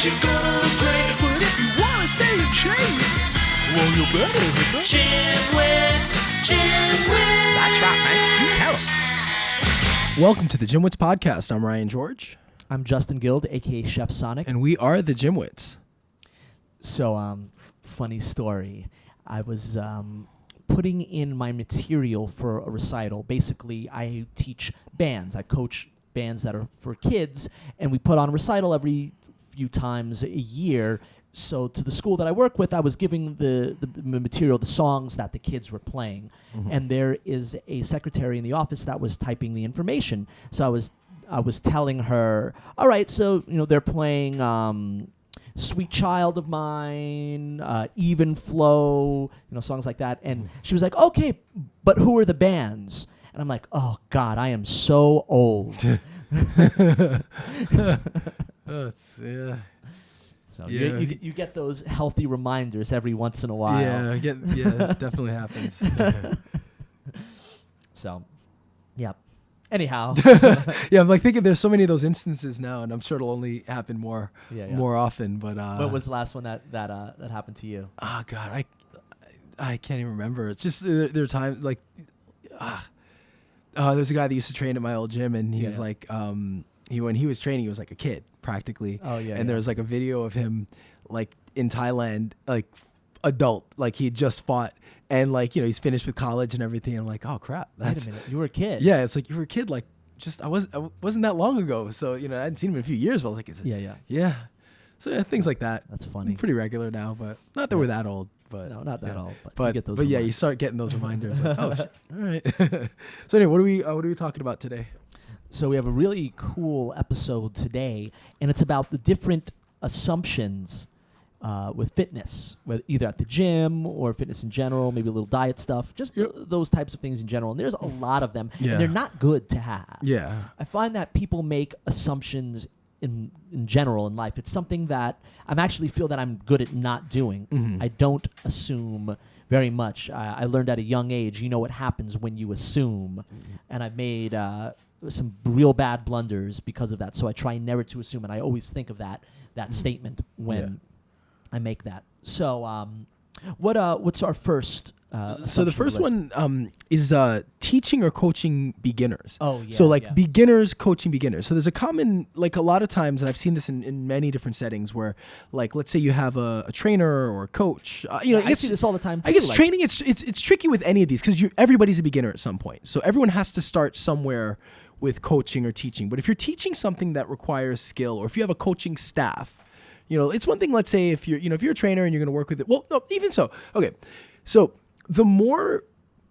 you're gonna look great. But if you wanna stay in shape, well, you better hit the GymWits. That's right, man. Tell 'em. Welcome to the GymWits podcast. I'm Ryan George. I'm Justin Guild, aka Chef Sonic. And we are the GymWits. So, funny story. I was putting in my material for a recital. Basically, I teach bands. I coach bands that are for kids, and we put on a recital every few times a year. So to the school that I work with, I was giving the material, the songs that the kids were playing. Mm-hmm. And there is a secretary in the office that was typing the information. So I was telling her, all right, so they're playing Sweet Child of Mine, Even Flow, songs like that. And she was like, okay, but who are the bands? And I'm like, oh, God, I am so old. So you get those healthy reminders every once in a while. Yeah, it definitely happens. So, yeah. Anyhow. Yeah, I'm like thinking there's so many of those instances now, and I'm sure it'll only happen more often. But when was the last one that happened to you? Oh God, I can't even remember. It's just there are times like, there's a guy that used to train at my old gym, and he's like, when he was training, he was like a kid practically. Oh yeah. And there was like a video of him like in Thailand, like adult, like he just fought. And like, he's finished with college and everything. I'm like, oh crap. Wait a minute. You were a kid. Yeah. It's like you were a kid. Like I wasn't that long ago. So, I hadn't seen him in a few years. But I was like, yeah. So yeah, things like that. That's funny. Pretty regular now, but not that we're that old, but no, not that old, but you get those you start getting those reminders. Like, oh shit. All right. So anyway, what are we talking about today? So we have a really cool episode today, and it's about the different assumptions with fitness, whether either at the gym or fitness in general, maybe a little diet stuff, just those types of things in general. And there's a lot of them, and they're not good to have. Yeah. I find that people make assumptions in general in life. It's something that I actually feel that I'm good at not doing. Mm-hmm. I don't assume very much. I learned at a young age, what happens when you assume. Mm-hmm. And I've made some real bad blunders because of that. So I try never to assume, and I always think of that statement when I make that. So what's our first so the first one is teaching or coaching beginners. Oh, yeah. So beginners coaching beginners. So there's a common, like a lot of times, and I've seen this in many different settings where, like, let's say you have a trainer or a coach. I see this all the time too. I guess training, it's tricky with any of these because everybody's a beginner at some point. So everyone has to start somewhere with coaching or teaching. But if you're teaching something that requires skill, or if you have a coaching staff, it's one thing. Let's say if you're a trainer and you're going to work with it. Well, no, even so. Okay, so the more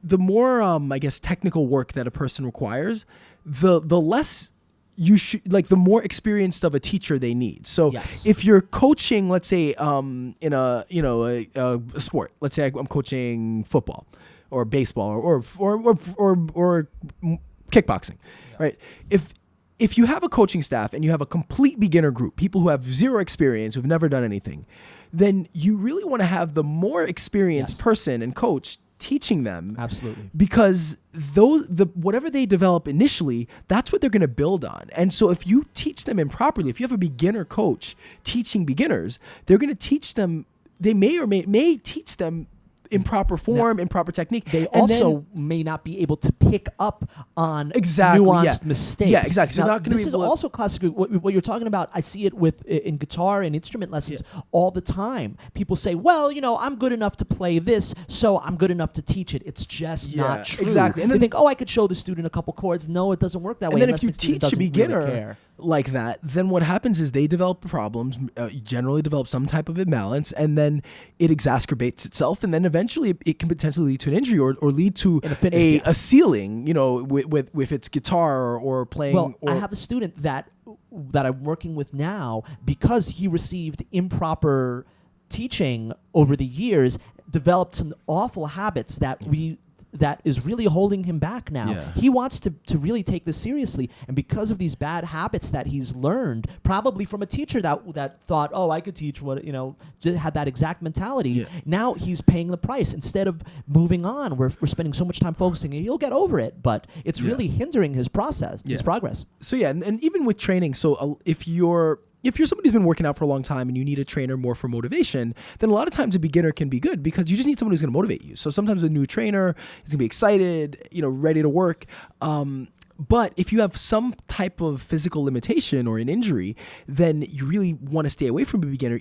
I guess technical work that a person requires, the less you should, like, the more experienced of a teacher they need. So if you're coaching, let's say in a sport, let's say I'm coaching football or baseball or kickboxing, right? If you have a coaching staff and you have a complete beginner group, people who have zero experience, who've never done anything, then you really want to have the more experienced person and coach teaching them. Absolutely. Because whatever they develop initially, that's what they're going to build on. And so if you teach them improperly, if you have a beginner coach teaching beginners, they're going to teach them, they may teach them improper form, improper technique. They also may not be able to pick up on nuanced mistakes. Yeah, exactly. Now, this is also classic. What you're talking about, I see it in guitar and instrument lessons all the time. People say, well, I'm good enough to play this, so I'm good enough to teach it. It's just not true. Exactly. And they think, I could show the student a couple chords. No, it doesn't work that way. And then if you teach a beginner like that, then what happens is they develop problems, generally develop some type of imbalance, and then it exacerbates itself, and then eventually it can potentially lead to an injury or lead to a ceiling, with its guitar or playing. Well, I have a student that I'm working with now, because he received improper teaching over the years, developed some awful habits that is really holding him back now. Yeah. He wants to really take this seriously, and because of these bad habits that he's learned, probably from a teacher that thought, I could teach had that exact mentality. Yeah. Now he's paying the price. Instead of moving on, we're spending so much time focusing, and he'll get over it, but it's really hindering his process, his progress. So and even with training, so if you're if you're somebody who's been working out for a long time and you need a trainer more for motivation, then a lot of times a beginner can be good because you just need someone who's going to motivate you. So sometimes a new trainer is going to be excited, ready to work. But if you have some type of physical limitation or an injury, then you really want to stay away from a beginner,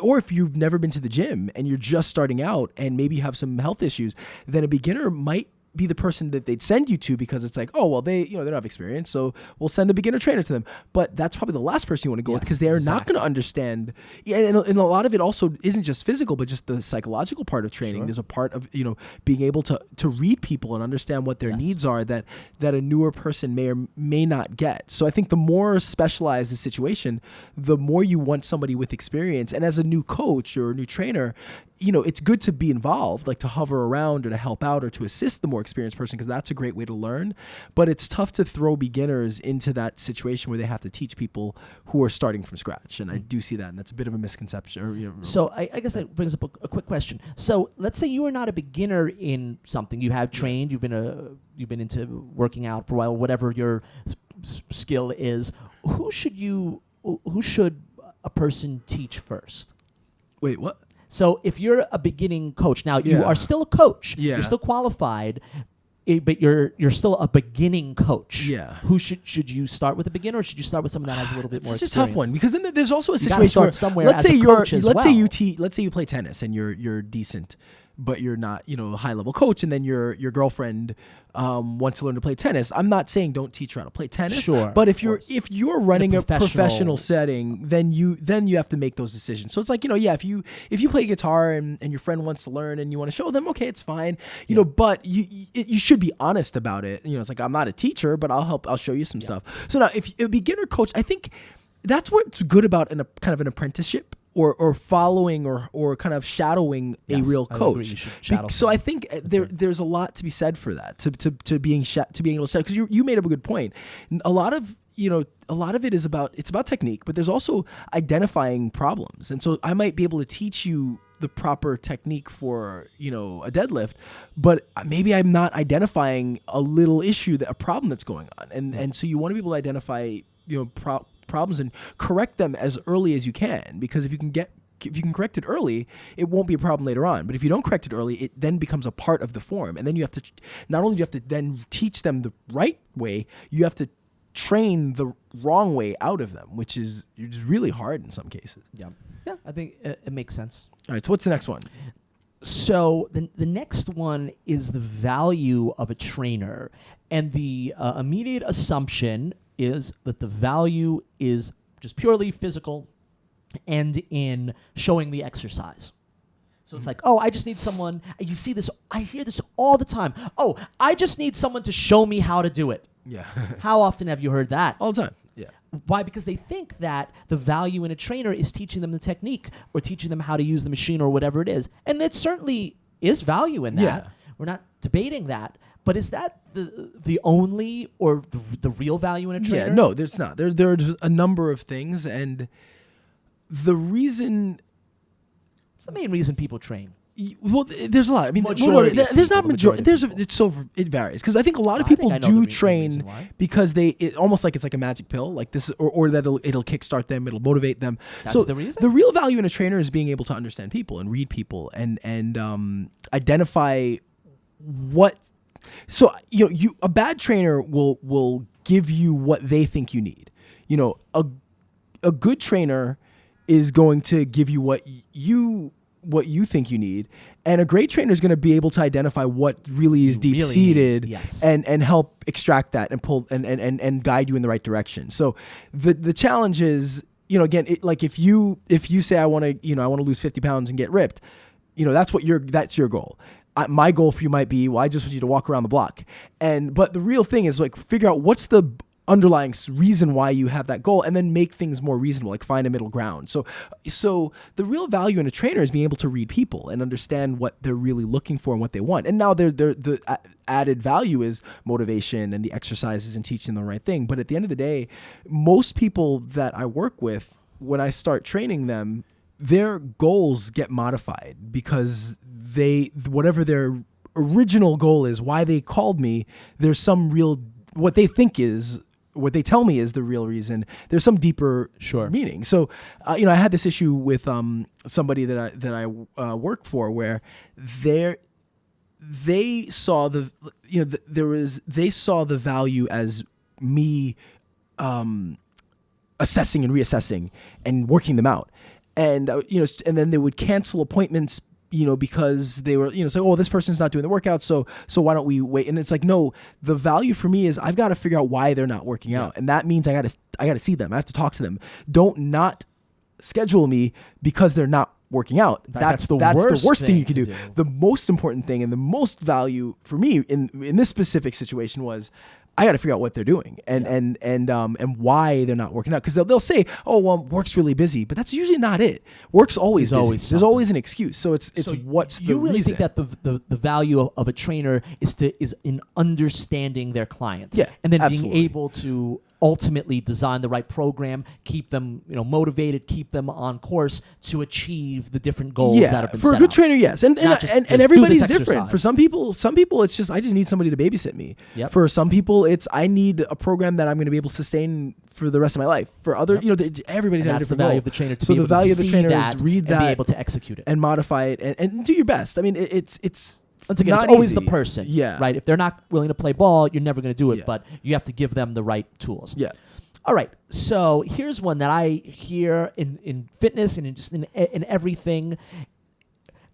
or if you've never been to the gym and you're just starting out and maybe you have some health issues, then a beginner might be the person that they'd send you to because it's like, oh, well, they don't have experience, so we'll send a beginner trainer to them. But that's probably the last person you want to go with because they're not going to understand. And a lot of it also isn't just physical, but just the psychological part of training. Sure. There's a part of, being able to read people and understand what their needs are that a newer person may or may not get. So I think the more specialized the situation, the more you want somebody with experience. And as a new coach or a new trainer, it's good to be involved, like to hover around or to help out or to assist the more experienced person because that's a great way to learn. But it's tough to throw beginners into that situation where they have to teach people who are starting from scratch. And I do see that, and that's a bit of a misconception. So I guess that brings up a quick question. So let's say you are not a beginner in something. You have trained. You've been into working out for a while, whatever your skill is. Who should a person teach first? Wait, what? So if you're a beginning coach, now you are still a coach. Yeah. You're still qualified, but you're still a beginning coach. Yeah. Who should you start with a beginner, or should you start with someone that has a little bit more experience? It's a tough one because then there's also a You situation start where somewhere let's as say a you're coach as let's well. say you play tennis and you're decent, but you're not a high level coach, and then your girlfriend wants to learn to play tennis. I'm not saying don't teach her how to play tennis. Sure, but if you're running a professional professional setting, then you have to make those decisions. So it's like if you play guitar and your friend wants to learn and you want to show them, okay, it's fine. But you should be honest about it. It's like, I'm not a teacher, but I'll show you some stuff. So now if a beginner coach, I think that's what's good about kind of an apprenticeship. Or following or kind of shadowing a real coach. So I think there's a lot to be said for that, to being able to shadow, because you made up a good point. A lot of it is about technique, but there's also identifying problems. And so I might be able to teach you the proper technique for a deadlift, but maybe I'm not identifying a little issue, a problem that's going on, and so you want to be able to identify problems and correct them as early as you can, because if you can correct it early, it won't be a problem later on. But if you don't correct it early, it then becomes a part of the form, and then you have to not only do you have to then teach them the right way, you have to train the wrong way out of them, which is really hard in some cases. Yeah, I think it makes sense. All right, so what's the next one? So the next one is the value of a trainer, and the immediate assumption is that the value is just purely physical and in showing the exercise. So it's like, I just need someone. You see this, I hear this all the time. I just need someone to show me how to do it. Yeah. How often have you heard that? All the time. Yeah. Why? Because they think that the value in a trainer is teaching them the technique or teaching them how to use the machine or whatever it is. And it certainly is value in that. Yeah. We're not debating that. But is that the only or the real value in a trainer? Yeah, no, there's not. There's a number of things, and the reason... It's the main reason people train. Well, there's a lot. I mean, there's not majority. It varies, because I think a lot of people do train because it's almost like it's like a magic pill, like this, or that it'll kickstart them, it'll motivate them. That's the reason. The real value in a trainer is being able to understand people and read people and identify what. So a bad trainer will give you what they think you need. A good trainer is going to give you what you think you need, and a great trainer is going to be able to identify what really is deep seated, and help extract that and pull and guide you in the right direction. So the challenge is, again, like if you say I want to lose 50 pounds and get ripped, that's your goal. My goal for you might be, I just want you to walk around the block. But the real thing is, like, figure out what's the underlying reason why you have that goal, and then make things more reasonable, like find a middle ground. So the real value in a trainer is being able to read people and understand what they're really looking for and what they want. And now the added value is motivation and the exercises and teaching them the right thing. But at the end of the day, most people that I work with, when I start training them, their goals get modified because whatever their original goal is, why they called me, there's some real, what they think is what they tell me is the real reason. There's some deeper meaning. So, I had this issue with somebody that I work for where they saw they saw the value as me assessing and reassessing and working them out, and and then they would cancel appointments because they were, say, oh, this person's not doing the workout, so why don't we wait? And it's like, no, the value for me is I've got to figure out why they're not working out. And that means I got to see them. I have to talk to them. Don't not schedule me because they're not working out. That's the worst thing you can do. The most important thing and the most value for me in this specific situation was I got to figure out what they're doing and why they're not working out. Because they'll say, "Oh, well, work's really busy," but that's usually not it. Work's always busy. There's always an excuse. So it's what's the reason. You really think that the value of a trainer is in understanding their client, and then being able to ultimately design the right program, keep them motivated, keep them on course to achieve the different goals that have been set for a good trainer, yes. And everybody's different. Exercise. For some people it's just I just need somebody to babysit me. Yep. For some people it's I need a program that I'm going to be able to sustain for the rest of my life. For other, everybody's got a different the value goal. of the trainer to so be the able value to of the see trainer that is read that and be able to execute it and modify it and do your best. I mean, it's once again, not it's always easy. the person, Yeah. right? If they're not willing to play ball, you're never going to do it, Yeah. but you have to give them the right tools. Yeah. All right, so here's one that I hear in fitness and in everything.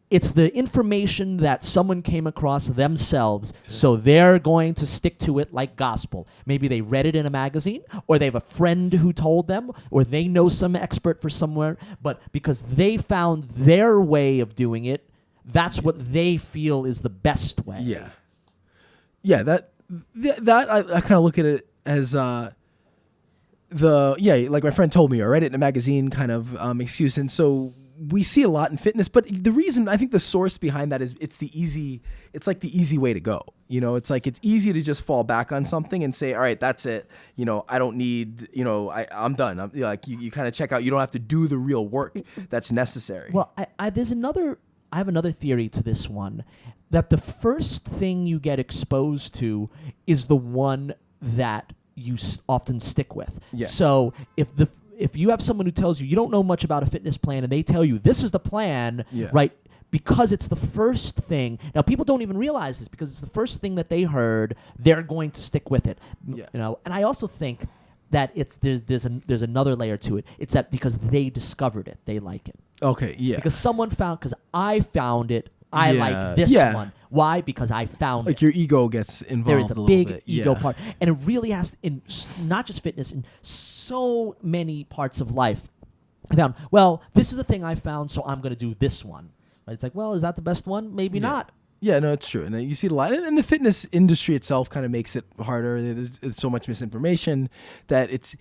It's the information that someone came across themselves, so they're going to stick to it like gospel. Maybe they read it in a magazine, or they have a friend who told them, or they know some expert for somewhere, but because they found their way of doing it, that's what they feel is the best way. Yeah. Yeah, that I kind of look at it as like my friend told me, or read it in a magazine kind of excuse. And so we see a lot in fitness, but the reason, I think the source behind that is it's like the easy way to go. It's like it's easy to just fall back on something and say, all right, that's it. I don't need, I'm done. You kind of check out. You don't have to do the real work that's necessary. Well, I have another theory to this one, that the first thing you get exposed to is the one that you often stick with. Yeah. So if you have someone who tells you don't know much about a fitness plan and they tell you this is the plan, right? Because it's the first thing. Now people don't even realize this because it's the first thing that they heard. They're going to stick with it. Yeah. And I also think that there's another layer to it. It's that because they discovered it, they like it. Okay. Yeah. Because I found it. I like this one. Why? Because I found like it. your ego gets involved. There is a little big bit. ego part, and it really has in not just fitness, in so many parts of life. I found, well, this is the thing I found, so I'm going to do this one. Right? It's like, well, is that the best one? Maybe not. Yeah, no, it's true. And you see it a lot. And the fitness industry itself kind of makes it harder. There's so much misinformation that it's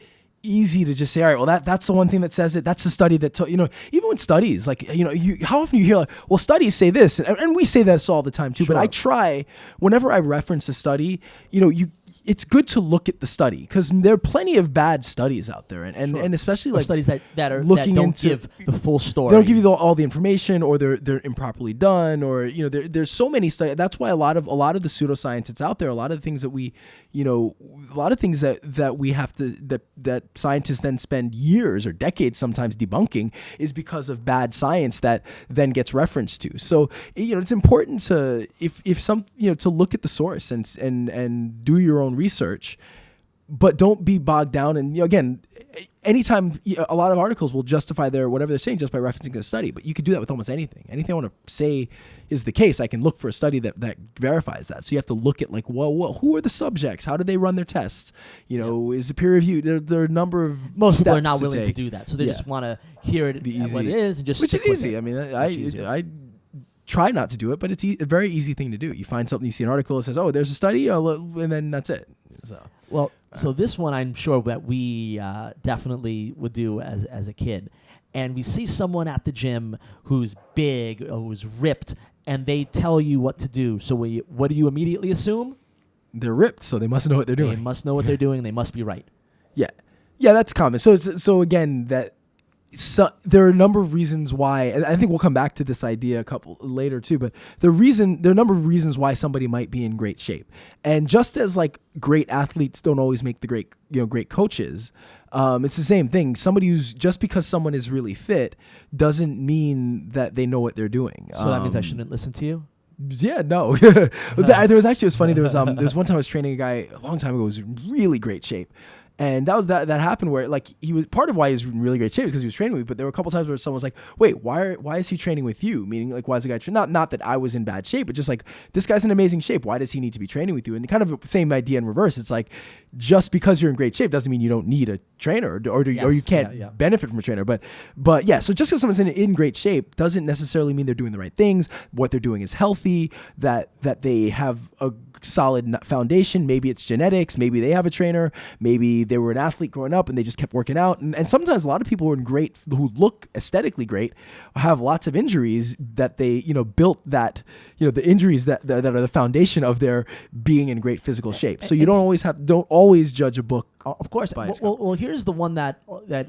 easy to just say, all right, well, that's the one thing that says it. That's the study that, even with studies, like, how often you hear, like, well, studies say this. And we say this all the time too. Sure. But I try, whenever I reference a study, it's good to look at the study because there are plenty of bad studies out there, and especially like studies that looking don't into give the full story. They don't give you all the information, or they're improperly done, or there's so many studies. That's why a lot of the pseudoscience that's out there, a lot of the things that we have to that scientists then spend years or decades sometimes debunking is because of bad science that then gets referenced to. So it's important to to look at the source and do your own research, but don't be bogged down. And again, anytime a lot of articles will justify whatever they're saying just by referencing a study, but you could do that with almost anything. Anything I want to say is the case, I can look for a study that verifies that. So you have to look at like, well, who are the subjects? How do they run their tests? Is it peer reviewed? There are a number of most people are not willing to do that, so they just want to hear it easy. what it is and just which stick is easy. with it. I mean, I try not to do it, but it's a very easy thing to do. You find something, you see an article that says, oh, there's a study, and then that's it. So this one I'm sure that we definitely would do as a kid. And we see someone at the gym who's big or who's ripped, and they tell you what to do. So what do you immediately assume? They're ripped, so they must know what they're doing. They must know what they're doing. They must be right. Yeah, that's common. So again, that there are a number of reasons why, and I think we'll come back to this idea a couple later too, but there are a number of reasons why somebody might be in great shape. And just as like great athletes don't always make the great coaches, it's the same thing. Just because someone is really fit doesn't mean that they know what they're doing. So that means I shouldn't listen to you? Yeah, no. It was funny. There was one time I was training a guy a long time ago who was in really great shape. And that happened where like he was part of why he was in really great shape because he was training with me. But there were a couple times where someone was like, "Wait, why is he training with you?" Meaning like, why is the guy not that I was in bad shape, but just like this guy's in amazing shape. Why does he need to be training with you? And kind of the same idea in reverse. It's like just because you're in great shape doesn't mean you don't need a trainer or you can't benefit from a trainer. But yeah, so just because someone's in great shape doesn't necessarily mean they're doing the right things. What they're doing is healthy. That they have a solid foundation. Maybe it's genetics. Maybe they have a trainer. Maybe they were an athlete growing up and they just kept working out. And sometimes a lot of people who look aesthetically great have lots of injuries that they, built that, the injuries that are the foundation of their being in great physical shape. So you don't always judge a book. Of course. Well, here's the one that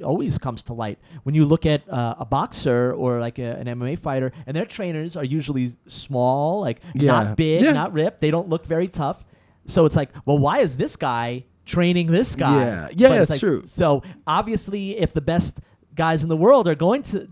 always comes to light. When you look at a boxer or like an MMA fighter, and their trainers are usually small, like not big, not ripped. They don't look very tough. So it's like, well, why is this guy training this guy? Yeah, that's true. So obviously, if the best guys in the world are going to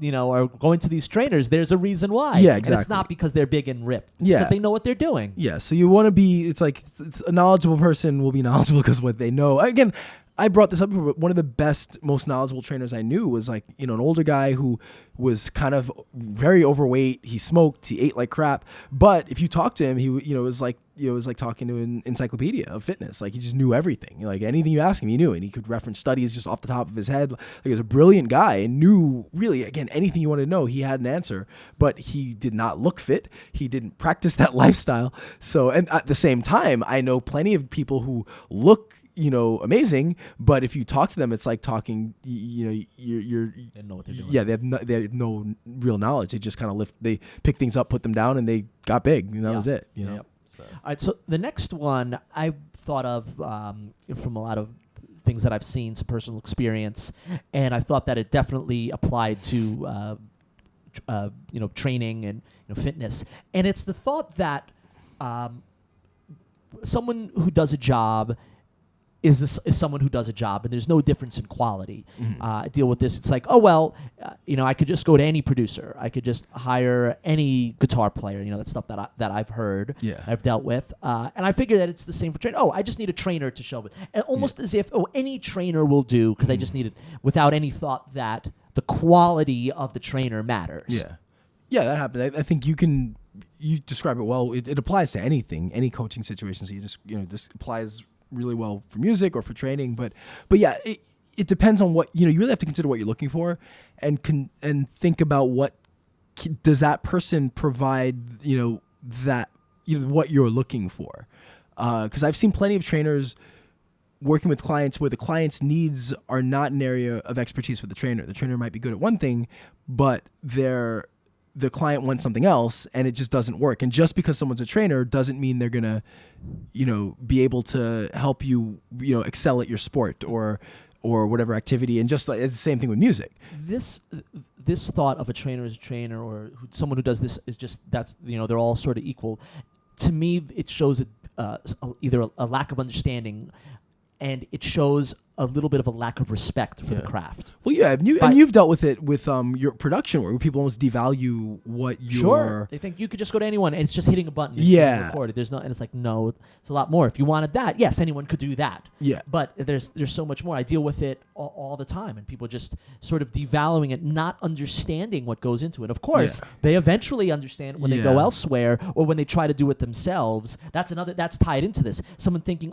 these trainers, there's a reason why. Yeah, exactly. And it's not because they're big and ripped. It's because they know what they're doing. Yeah, so you want to be, it's like a knowledgeable person will be knowledgeable because what they know. Again, I brought this up before, but one of the best, most knowledgeable trainers I knew was like, an older guy who was kind of very overweight. He smoked, he ate like crap. But if you talk to him, he, it was like talking to an encyclopedia of fitness. Like he just knew everything. Like anything you ask him, he knew, and he could reference studies just off the top of his head. Like he was a brilliant guy and knew really, again, anything you wanted to know, he had an answer, but he did not look fit. He didn't practice that lifestyle. So, and at the same time, I know plenty of people who look, amazing, but if you talk to them, it's like talking, they know what they're doing. Yeah, they have no real knowledge. They just kind of they pick things up, put them down, and they got big. And that was it. Yep. So. All right. So the next one I thought of from a lot of things that I've seen, some personal experience, and I thought that it definitely applied to training and fitness. And it's the thought that someone who does a job is someone who does a job, and there's no difference in quality. I deal with this. It's like, I could just go to any producer. I could just hire any guitar player. That stuff that I've heard, I've dealt with, and I figure that it's the same for training. I just need a trainer to show it, and almost as if any trainer will do because I just need it, without any thought that the quality of the trainer matters. Yeah, that happens. I think you describe it well. It applies to anything, any coaching situation. So you just this applies really well for music or for training, but yeah, it depends on what you really have to consider what you're looking for, and think about what does that person provide, that what you're looking for, because I've seen plenty of trainers working with clients where the client's needs are not an area of expertise for the trainer. The trainer might be good at one thing, but the client wants something else, and it just doesn't work. And just because someone's a trainer doesn't mean they're gonna, be able to help you, excel at your sport or whatever activity. And just like it's the same thing with music. This thought of a trainer as a trainer or someone who does this is just they're all sort of equal. To me, it shows either a lack of understanding, and it shows a little bit of a lack of respect for the craft. Well, yeah, and you've dealt with it with your production work, where people almost devalue what you're... Sure. They think you could just go to anyone, and it's just hitting a button. Yeah. Record it. And it's like, no, it's a lot more. If you wanted that, yes, anyone could do that. Yeah. But there's so much more. I deal with it all the time, and people just sort of devaluing it, not understanding what goes into it. Of course, they eventually understand when they go elsewhere or when they try to do it themselves. That's tied into this. Someone thinking,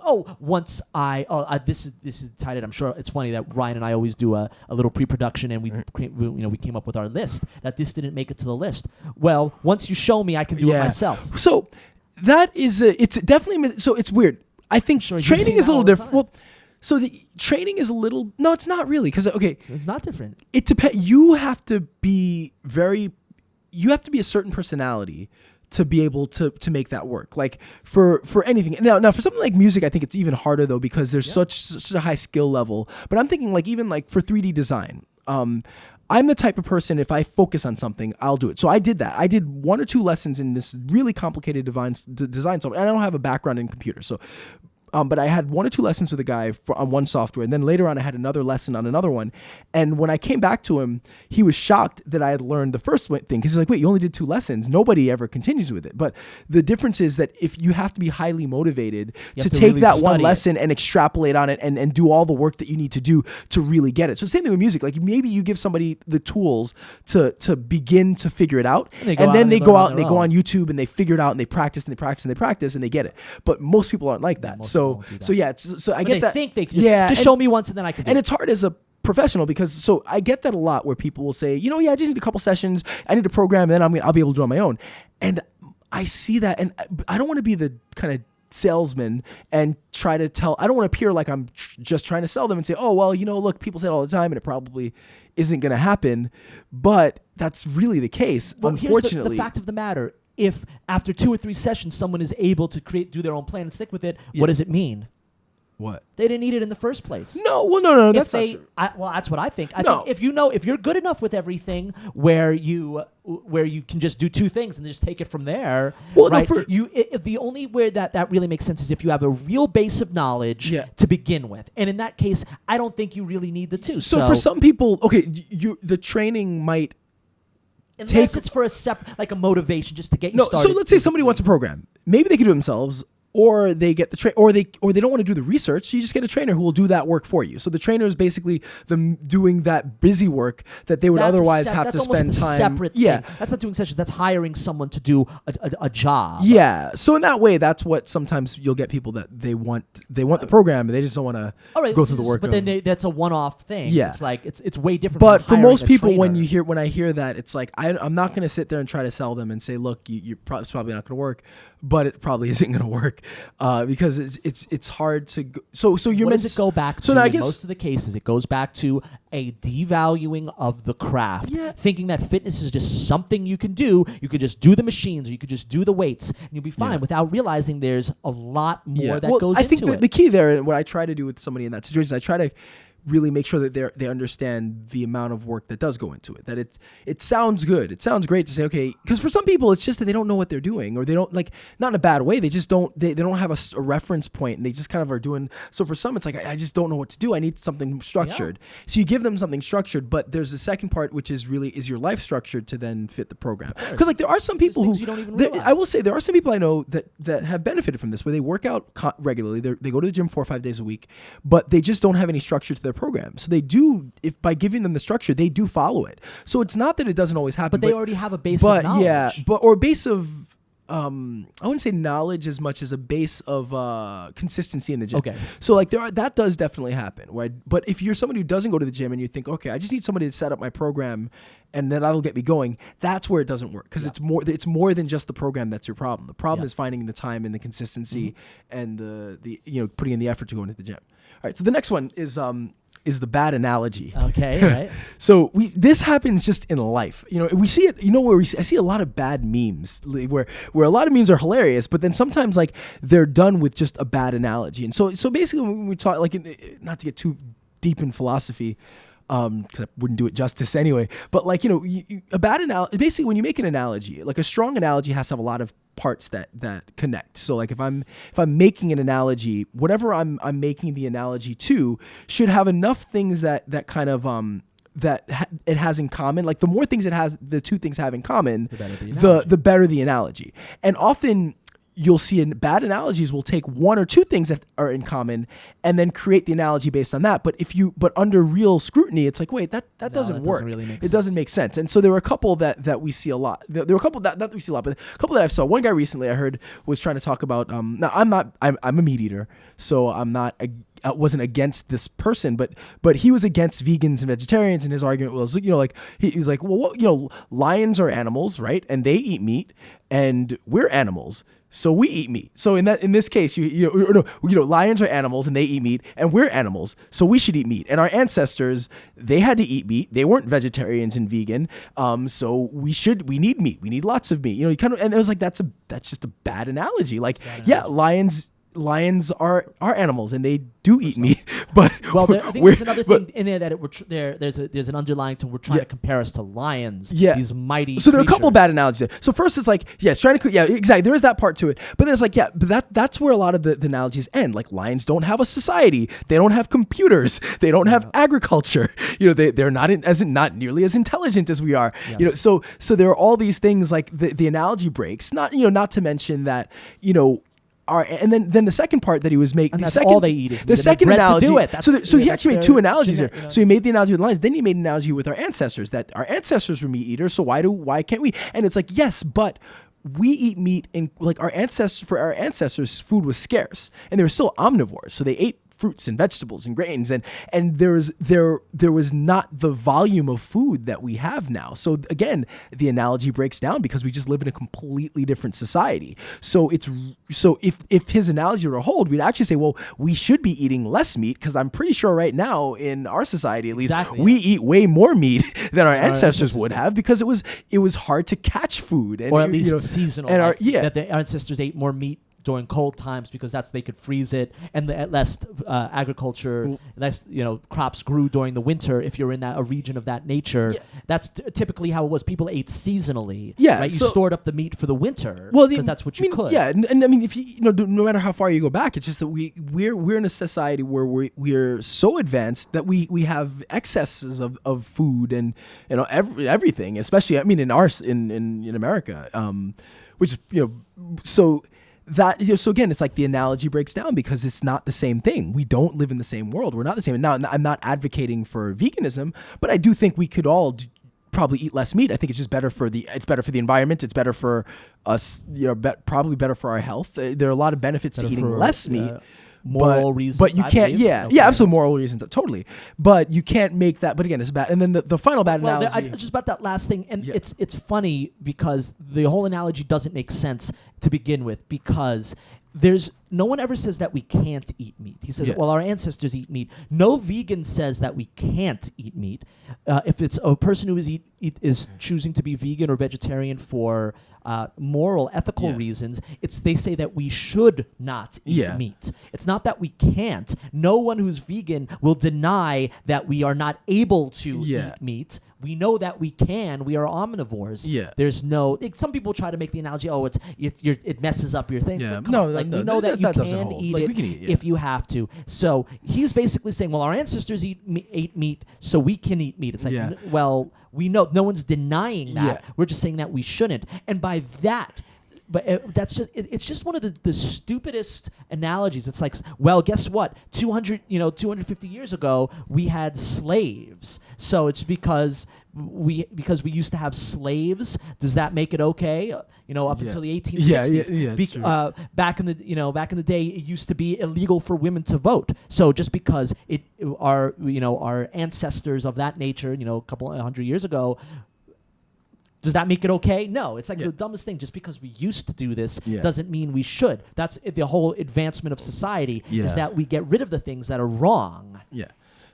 this is tied in. I'm sure it's funny that Ryan and I always do a little pre-production, and we came up with our list. That this didn't make it to the list. Well, once you show me, I can do it myself. So that is it's definitely so it's weird. I think training is a little different. Well, so the training is a little it's not really because it's not different. It depends. You have to be a certain personality to be able to make that work. Like for anything. Now for something like music, I think it's even harder though, because there's such a high skill level. But I'm thinking like even like for 3D design, I'm the type of person, if I focus on something, I'll do it. So I did that. I did 1 or 2 lessons in this really complicated design software. I don't have a background in computers, so but I had 1 or 2 lessons with a guy on one software, and then later on I had another lesson on another one. And when I came back to him, he was shocked that I had learned the first thing, because he's like, wait, you only did 2 lessons. Nobody ever continues with it. But the difference is that if you have to be highly motivated to take really that one lesson and extrapolate on it and do all the work that you need to do to really get it. So same thing with music. Like maybe you give somebody the tools to begin to figure it out, and then they go out and they go on YouTube and they figure it out and they practice and they practice and they practice and they get it. But most people aren't like that. So yeah, so I get that. Think they just show me once and then I can do it. And it's hard as a professional because so I get that a lot where people will say, I just need a couple sessions. I need a program, and then I'll be able to do it on my own. And I see that, and I don't want to be the kind of salesman and try to tell. I don't want to appear like I'm just trying to sell them and say, oh well, look, people say it all the time, and it probably isn't going to happen. But that's really the case, unfortunately. Here's the fact of the matter. If after 2 or 3 sessions someone is able to do their own plan and stick with it, what does it mean? What? They didn't need it in the first place. No, that's not true. That's what I think. I think if you're good enough with everything where you can just do 2 things and just take it from there, right? The only way that really makes sense is if you have a real base of knowledge to begin with. And in that case, I don't think you really need the 2. So for some people, okay, the training might unless it's for a motivation just to get you started. So let's say somebody wants a program. Maybe they can do it themselves, or they get the or they don't want to do the research. So you just get a trainer who will do that work for you. So the trainer is basically them doing that busy work that they would otherwise have to spend time. Separate thing. That's not doing sessions. That's hiring someone to do a job. Yeah. So in that way, that's what sometimes you'll get people that they want the program, and they just don't want to go through the work. But then that's a one-off thing. Yeah. It's like it's way different. But for most people, when I hear that, it's like I'm not going to sit there and try to sell them and say, look, it's probably not going to work. But it probably isn't going to work because it's hard to go. So you're what does it go back to? So now in most of the cases, it goes back to a devaluing of the craft, thinking that fitness is just something you can do. You could just do the machines, or you could just do the weights, and you'll be fine without realizing there's a lot more that goes into it. I think the key there, and what I try to do with somebody in that situation, is I try to really make sure that they understand the amount of work that does go into it. That it sounds good. It sounds great to say, okay, because for some people it's just that they don't know what they're doing, or they don't, like, not in a bad way. They just don't. They don't have a reference point, and they just kind of are doing. So for some, it's like I just don't know what to do. I need something structured. Yeah. So you give them something structured, but there's the second part, which is really is your life structured to then fit the program. Because like there are some people who you don't even realize. I will say there are some people I know that have benefited from this, where they work out regularly. They go to the gym 4 or 5 days a week, but they just don't have any structure to their program. So they do, if by giving them the structure, they do follow it. So it's not that it doesn't always happen. But they already have a base of knowledge. Or a base of, I wouldn't say knowledge as much as a base of consistency in the gym. Okay. So like that does definitely happen, right? But if you're somebody who doesn't go to the gym and you think, okay, I just need somebody to set up my program and then that'll get me going, that's where it doesn't work, because it's more than just the program that's your problem. The problem is finding the time and the consistency and the putting in the effort to go into the gym. All right. So the next one is the bad analogy. Okay, right. So this happens just in life. We see it, I see a lot of bad memes where a lot of memes are hilarious, but then sometimes like they're done with just a bad analogy. And so basically when we talk, like, not to get too deep in philosophy, because I wouldn't do it justice anyway, but like, a bad analogy, basically when you make an analogy, like a strong analogy has to have a lot of parts that connect. So like if I'm making an analogy, whatever I'm making the analogy to should have enough things that kind of it has in common. Like the more things the two things have in common, the better the analogy. And often you'll see in bad analogies will take 1 or 2 things that are in common and then create the analogy based on that. But under real scrutiny, it's like, wait, that doesn't work. It doesn't make sense. And so there were a couple that we see a lot. There were a couple that we see a lot, but a couple that I saw. One guy recently I heard was trying to talk about. Now I'm a meat eater, so I wasn't against this person, but he was against vegans and vegetarians, and his argument was, he was like, well, lions are animals, right? And they eat meat, and we're animals, so we eat meat. So in this case, lions are animals and they eat meat, and we're animals, so we should eat meat. And our ancestors, they had to eat meat. They weren't vegetarians and vegan, so we need meat. We need lots of meat. And it was like that's just a bad analogy. Like, lions lions are animals and they do eat meat, but Well, I think there's another thing in there that there's an underlying to we're trying to compare us to lions. Yeah. These mighty. So there are a couple creatures. bad analogies there. So first, it's like, yes, trying to, exactly. There is that part to it, but then it's like, but that's where a lot of the analogies end. Like lions don't have a society, they don't have computers, they don't have agriculture. They're not nearly as intelligent as we are. Yes. So there are all these things like the analogy breaks. Not to mention that and then the second part that he was making, And that's all they eat is meat. the And they're second bred to analogy. do it. So he actually made two analogies there. here. So he made the analogy with lions. Then he made an analogy with our ancestors, that our ancestors were meat eaters. So why can't we? And it's like, yes, but we eat meat, and like for our ancestors, food was scarce, and they were still omnivores. So they ate fruits and vegetables and grains, and there was not the volume of food that we have now. So again, the analogy breaks down because we just live in a completely different society. So if his analogy were to hold, we'd actually say, well, we should be eating less meat, because I'm pretty sure right now in our society, at least, we eat way more meat than our ancestors would have, because it was hard to catch food, and or at least seasonal. And that the ancestors ate more meat during cold times because they could freeze it, and less agriculture, less crops grew during the winter. If you're in a region of that nature, that's typically how it was. People ate seasonally. Yeah, right? You stored up the meat for the winter because that's what you could. Yeah, and I mean, if you no matter how far you go back, it's just that we're in a society where we're so advanced that we have excesses of food and everything, especially in America, which so. So again, it's like the analogy breaks down because it's not the same thing. We don't live in the same world. We're not the same. And now, I'm not advocating for veganism, but I do think we could all probably eat less meat. I think it's just better for the environment. It's better for us. Probably better for our health. There are a lot of benefits to eating less meat. Moral reasons, but you can't. Absolutely, moral reasons, totally. But you can't make that. But again, it's bad. And then the final bad analogy. Just about that last thing, and it's funny because the whole analogy doesn't make sense to begin with, because no one ever says that we can't eat meat. He says, well, our ancestors eat meat. No vegan says that we can't eat meat. If it's a person who is choosing to be vegan or vegetarian for moral, ethical reasons, they say that we should not eat meat. It's not that we can't. No one who's vegan will deny that we are not able to eat meat. We know that we can. We are omnivores. Yeah. There's some people try to make the analogy, it messes up your thing. Yeah. We know that you can eat it if you have to. So he's basically saying, well, our ancestors ate meat, so we can eat meat. It's like, well, we know no one's denying that. Yeah. We're just saying that we shouldn't. And by that, but it's just one of the stupidest analogies. It's like, well, guess what? 250 years ago, we had slaves. So it's because we used to have slaves. Does that make it okay? Up until the 1860s. Back in the day, it used to be illegal for women to vote. So just because our ancestors of that nature, a couple 100 years ago, does that make it okay? No. It's like the dumbest thing. Just because we used to do this doesn't mean we should. That's the whole advancement of society, is that we get rid of the things that are wrong. Yeah.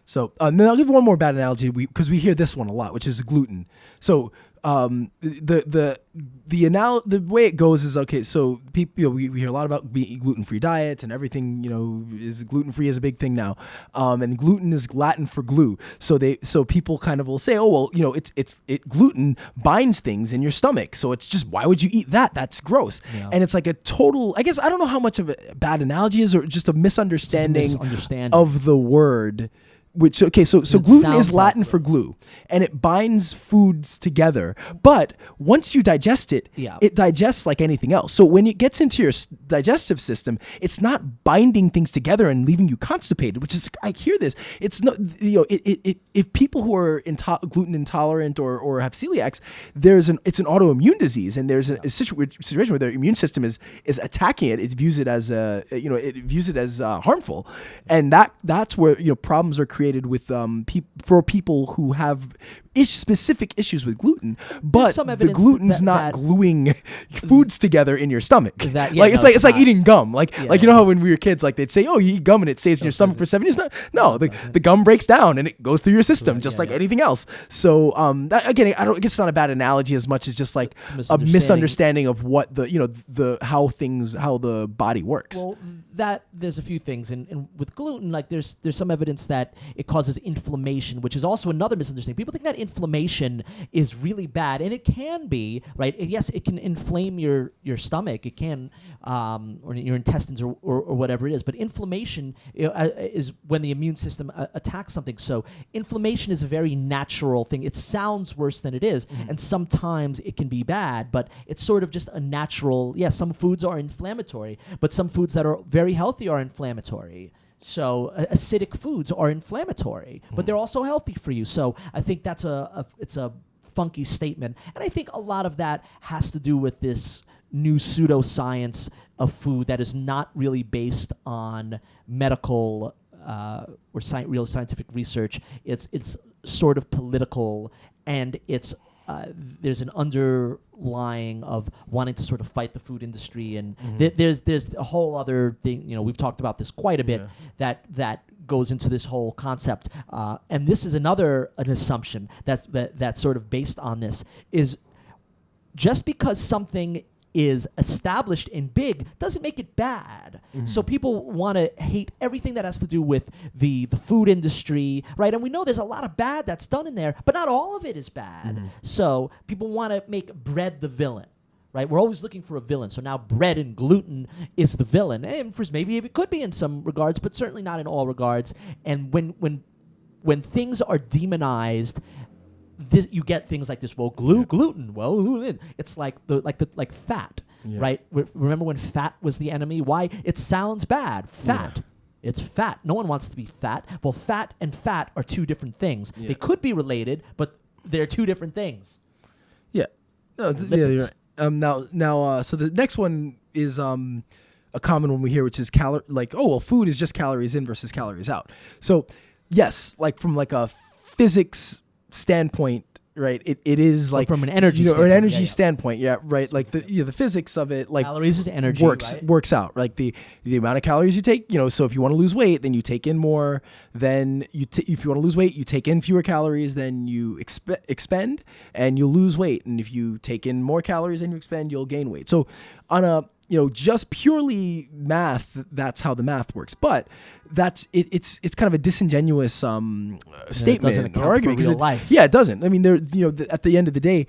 So then I'll give one more bad analogy because we hear this one a lot, which is gluten. So the way it goes is, okay, so people, we hear a lot about gluten-free diets and everything, is gluten-free is a big thing now. And gluten is Latin for glue. So people kind of will say, oh, well, gluten binds things in your stomach. So it's just, why would you eat that? That's gross. Yeah. And it's like a total, I guess, I don't know how much of a bad analogy is, or just a misunderstanding of the word. So gluten is Latin for glue, and it binds foods together. But once you digest it, it digests like anything else. So when it gets into your digestive system, it's not binding things together and leaving you constipated, which is, I hear this. It's not, if people who are gluten intolerant or have celiacs, it's an autoimmune disease, and there's a situation where their immune system is attacking it. It views it as harmful, and that's where problems are created with for people who have specific issues with gluten, but some the evidence gluten's not that gluing foods together in your stomach. That- yeah, like no, it's like not. eating gum. Like Yeah, you know how when we were kids, like they'd say, "Oh, you eat gum and it stays in your stomach for 7 years." No, the gum breaks down and it goes through your system just like anything else. So that, again, I guess it's not a bad analogy as much as just like a misunderstanding of what how the body works. Well, that there's a few things, and with gluten, like there's some evidence that it causes inflammation, which is also another misunderstanding. People think that inflammation is really bad, and it can be, right? Yes, it can inflame your stomach, it can, or your intestines, or whatever it is. But inflammation is when the immune system attacks something. So inflammation is a very natural thing. It sounds worse than it is, and sometimes it can be bad, but it's sort of just a natural. Yes, some foods are inflammatory, but some foods that are very healthy are inflammatory. So acidic foods are inflammatory, but they're also healthy for you. So I think that's it's a funky statement, and I think a lot of that has to do with this new pseudoscience of food that is not really based on medical or real scientific research. It's sort of political, and it's there's an underlying of wanting to sort of fight the food industry, and there's a whole other thing. We've talked about this quite a bit that goes into this whole concept, and this is an assumption that's sort of based on this, is just because something is established and big doesn't make it bad. So people want to hate everything that has to do with the food industry, right? And we know there's a lot of bad that's done in there, but not all of it is bad. So people want to make bread the villain, right? We're always looking for a villain. So now bread and gluten is the villain. And maybe it could be in some regards, but certainly not in all regards. And when things are demonized, you get things like this. Well, gluten. Well, gluten. It's like fat, right? Remember when fat was the enemy? Why? It sounds bad. Fat. Yeah. It's fat. No one wants to be fat. Well, fat and fat are two different things. Yeah. They could be related, but they're two different things. Yeah. No. You're right. Now. So the next one is a common one we hear, which is food is just calories in versus calories out. So yes, like from like a physics standpoint, right? It is like from an energy standpoint, or an energy standpoint, right? Like the physics of it, like calories is energy, works out. Like the amount of calories you take, so if you want to lose weight, then you take in more. Then if you want to lose weight, you take in fewer calories than you expend, and you'll lose weight. And if you take in more calories than you expend, you'll gain weight. So on a just purely math, that's how the math works. But that's it's kind of a disingenuous statement or argument. For real life. Yeah, it doesn't. I mean, at the end of the day,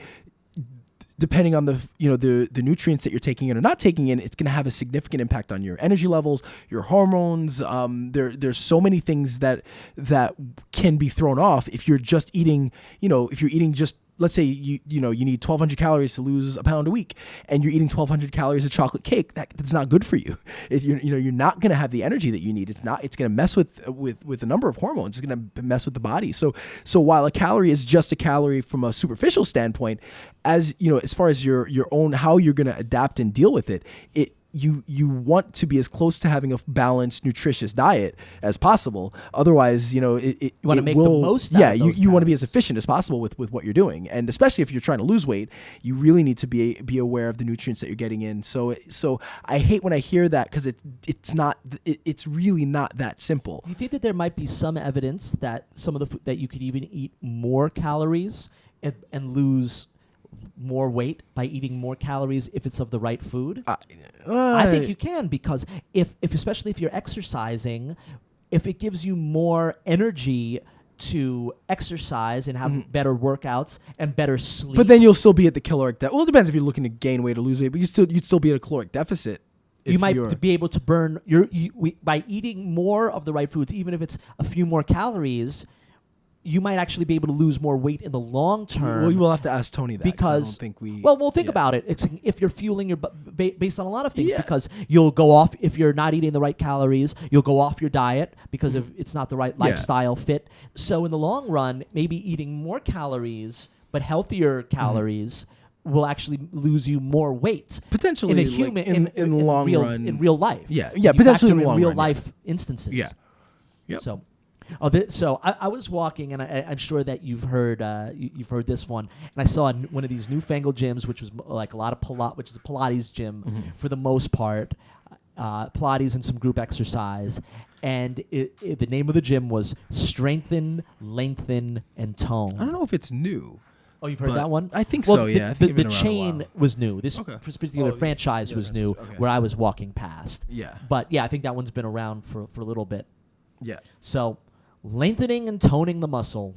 depending on the nutrients that you're taking in or not taking in, it's going to have a significant impact on your energy levels, your hormones. There's so many things that can be thrown off if you're just eating. If you're eating just, let's say you need 1,200 calories to lose a pound a week, and you're eating 1,200 calories of chocolate cake. That's not good for you. You're not going to have the energy that you need. It's going to mess with a number of hormones. It's going to mess with the body. So while a calorie is just a calorie from a superficial standpoint, as far as your own how you're going to adapt and deal with it, you want to be as close to having a balanced, nutritious diet as possible. Otherwise, you want to make the most. Yeah, you want to be as efficient as possible with what you're doing, and especially if you're trying to lose weight, you really need to be aware of the nutrients that you're getting in. So I hate when I hear that, because it's really not that simple. Do you think that there might be some evidence that some of the food that you could even eat more calories and lose more weight by eating more calories if it's of the right food? I think you can, because if especially if you're exercising, if it gives you more energy to exercise and have better workouts and better sleep. But then you'll still be at the caloric deficit. Well, it depends if you're looking to gain weight or lose weight, but you'd still be at a caloric deficit. You might be able to burn by eating more of the right foods, even if it's a few more calories. You might actually be able to lose more weight in the long term. Well, you will have to ask Tony that, because I don't think we'll think about it. It's if you're fueling your based on a lot of things, because you'll go off if you're not eating the right calories. You'll go off your diet because it's not the right lifestyle fit. So in the long run, maybe eating more calories but healthier calories will actually lose you more weight potentially in a human in the long run in real life. Yeah, potentially in real long life instances. Yeah. Yep. So. So I was walking, and I'm sure that you've heard this one. And I saw one of these newfangled gyms, which was like a lot of which is a Pilates gym for the most part, Pilates and some group exercise. And the name of the gym was Strengthen, Lengthen, and Tone. I don't know if it's new. Oh, you've heard that one? I think so, yeah. I think The chain was new. This particular franchise was new, where I was walking past. Yeah. But yeah, I think that one's been around for a little bit. Yeah. So, lengthening and toning the muscle.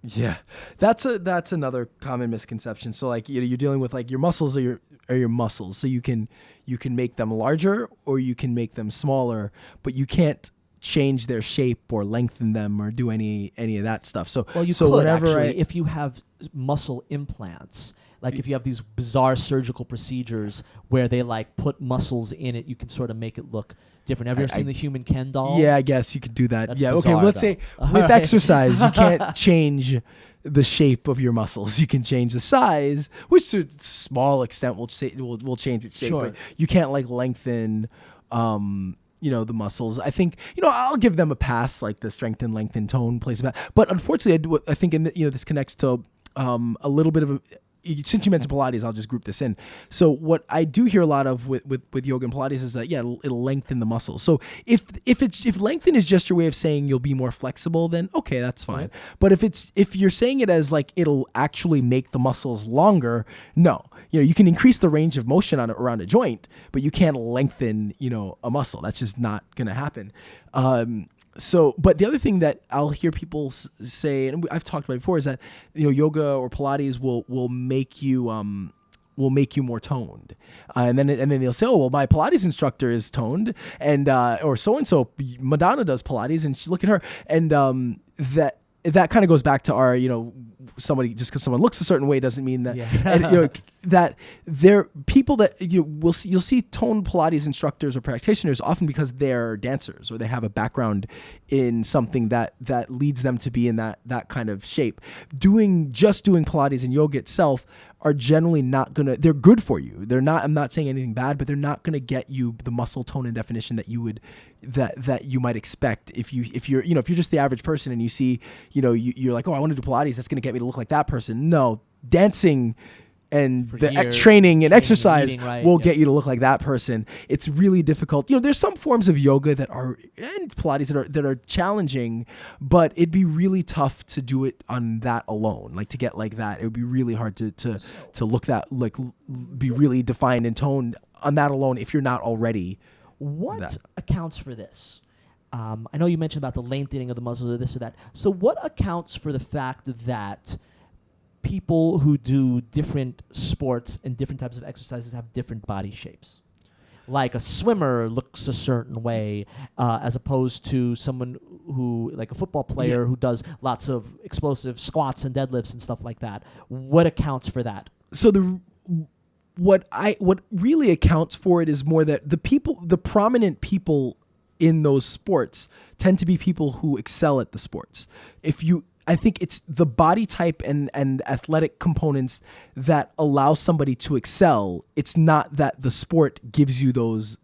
Yeah, that's another common misconception. So like you're dealing with like your muscles are your muscles. So you can make them larger or you can make them smaller, but you can't change their shape or lengthen them or do any of that stuff. So you could actually if you have muscle implants. Like if you have these bizarre surgical procedures where they like put muscles in it, you can sort of make it look different. Have you ever seen the human Ken doll? Yeah, I guess you could do that. That's yeah, bizarre, okay. Let's say with exercise, you can't change the shape of your muscles. You can change the size, which to a small extent will change its shape. Sure. But you can't like lengthen, the muscles. I think I'll give them a pass. Like the strengthen, lengthen, tone plays a but unfortunately, I think this connects to a little bit of a. Since you mentioned Pilates, I'll just group this in. So what I do hear a lot of with yoga and Pilates is that it'll lengthen the muscles. So if lengthen is just your way of saying you'll be more flexible, then okay, that's fine. Right. But if you're saying it as like it'll actually make the muscles longer, no. You can increase the range of motion around a joint, but you can't lengthen a muscle. That's just not going to happen. But the other thing that I'll hear people say, and I've talked about it before, is that yoga or Pilates will make you more toned, and then they'll say, oh well, my Pilates instructor is toned, and or so and so Madonna does Pilates, and look at her, and that kind of goes back to our somebody, just because someone looks a certain way doesn't mean that and, that they're people that you'll see toned Pilates instructors or practitioners often because they're dancers or they have a background in something that leads them to be in that kind of shape. Doing Pilates and yoga itself are generally not gonna. They're good for you. They're not. I'm not saying anything bad, but they're not gonna get you the muscle tone and definition that you would that you might expect if you're just the average person and you see you're like, oh, I want to do Pilates. That's gonna get me to look like that person. No, dancing and training and exercise will get you to look like that person. It's really difficult. There's some forms of yoga and Pilates that are challenging, but it'd be really tough to do it on that alone. Like to get like that, it would be really hard to look that like be really defined and toned on that alone if you're not already. What accounts for this? I know you mentioned about the lengthening of the muscles or this or that. So what accounts for the fact that people who do different sports and different types of exercises have different body shapes? Like a swimmer looks a certain way as opposed to someone who, like a football player who does lots of explosive squats and deadlifts and stuff like that. What accounts for that? So what really accounts for it is more that the prominent people in those sports tend to be people who excel at the sports. I think it's the body type and athletic components that allow somebody to excel. It's not that the sport gives you those,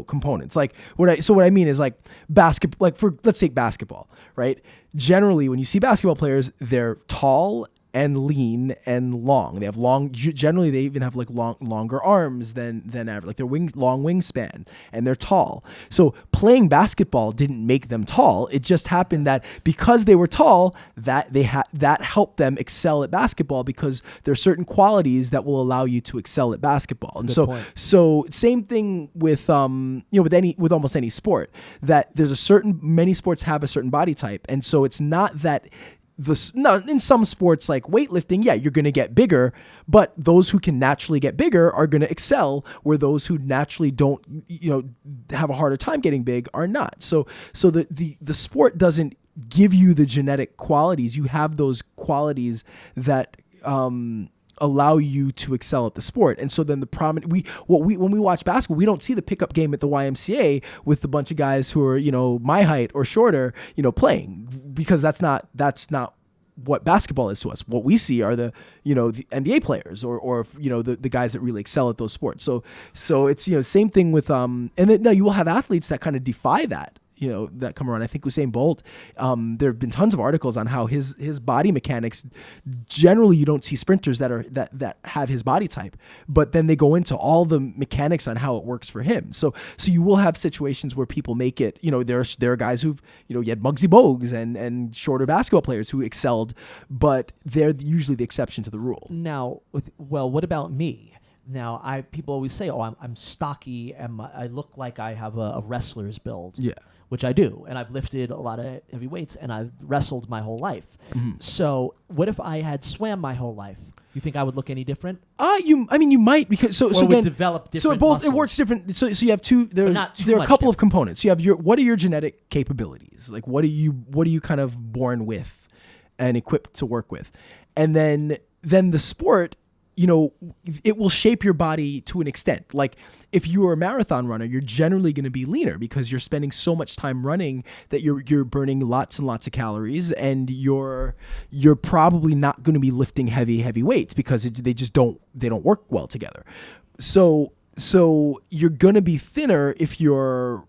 components. Like what I mean is like basketball, like let's take basketball, right? Generally, when you see basketball players, they're tall and lean and long. They have generally they even have like longer arms than average. Like their long wingspan, and they're tall. So playing basketball didn't make them tall. It just happened that because they were tall, that that helped them excel at basketball because there are certain qualities that will allow you to excel at basketball. That's a good point. point. So same thing with with almost any sport, that there's many sports have a certain body type, and so it's not that. In some sports like weightlifting, you're going to get bigger, but those who can naturally get bigger are going to excel, where those who naturally don't, have a harder time getting big are not. So the sport doesn't give you the genetic qualities. You have those qualities that allow you to excel at the sport. And so then when we watch basketball, we don't see the pickup game at the YMCA with a bunch of guys who are, my height or shorter, playing, because that's not what basketball is to us. What we see are the NBA players or the guys that really excel at those sports. So it's, same thing with, and then you will have athletes that kind of defy that. that come around. I think Usain Bolt, there have been tons of articles on how his body mechanics, generally you don't see sprinters that have his body type, but then they go into all the mechanics on how it works for him. So you will have situations where people make it, there are guys who've, you had Muggsy Bogues and shorter basketball players who excelled, but they're usually the exception to the rule. Now, what about me? Now, people always say, "Oh, I'm stocky, and I look like I have a wrestler's build." Yeah, which I do, and I've lifted a lot of heavy weights, and I've wrestled my whole life. Mm-hmm. So, what if I had swam my whole life? You think I would look any different? You might, because so again, develop different. So both muscles. It works different. So you have two. There are a couple different. of components. You have what are your genetic capabilities? Like what are you kind of born with and equipped to work with, and then the sport. It will shape your body to an extent. Like if you are a marathon runner, you're generally going to be leaner because you're spending so much time running that you're burning lots and lots of calories, and you're probably not going to be lifting heavy weights because they don't work well together. So you're going to be thinner if you're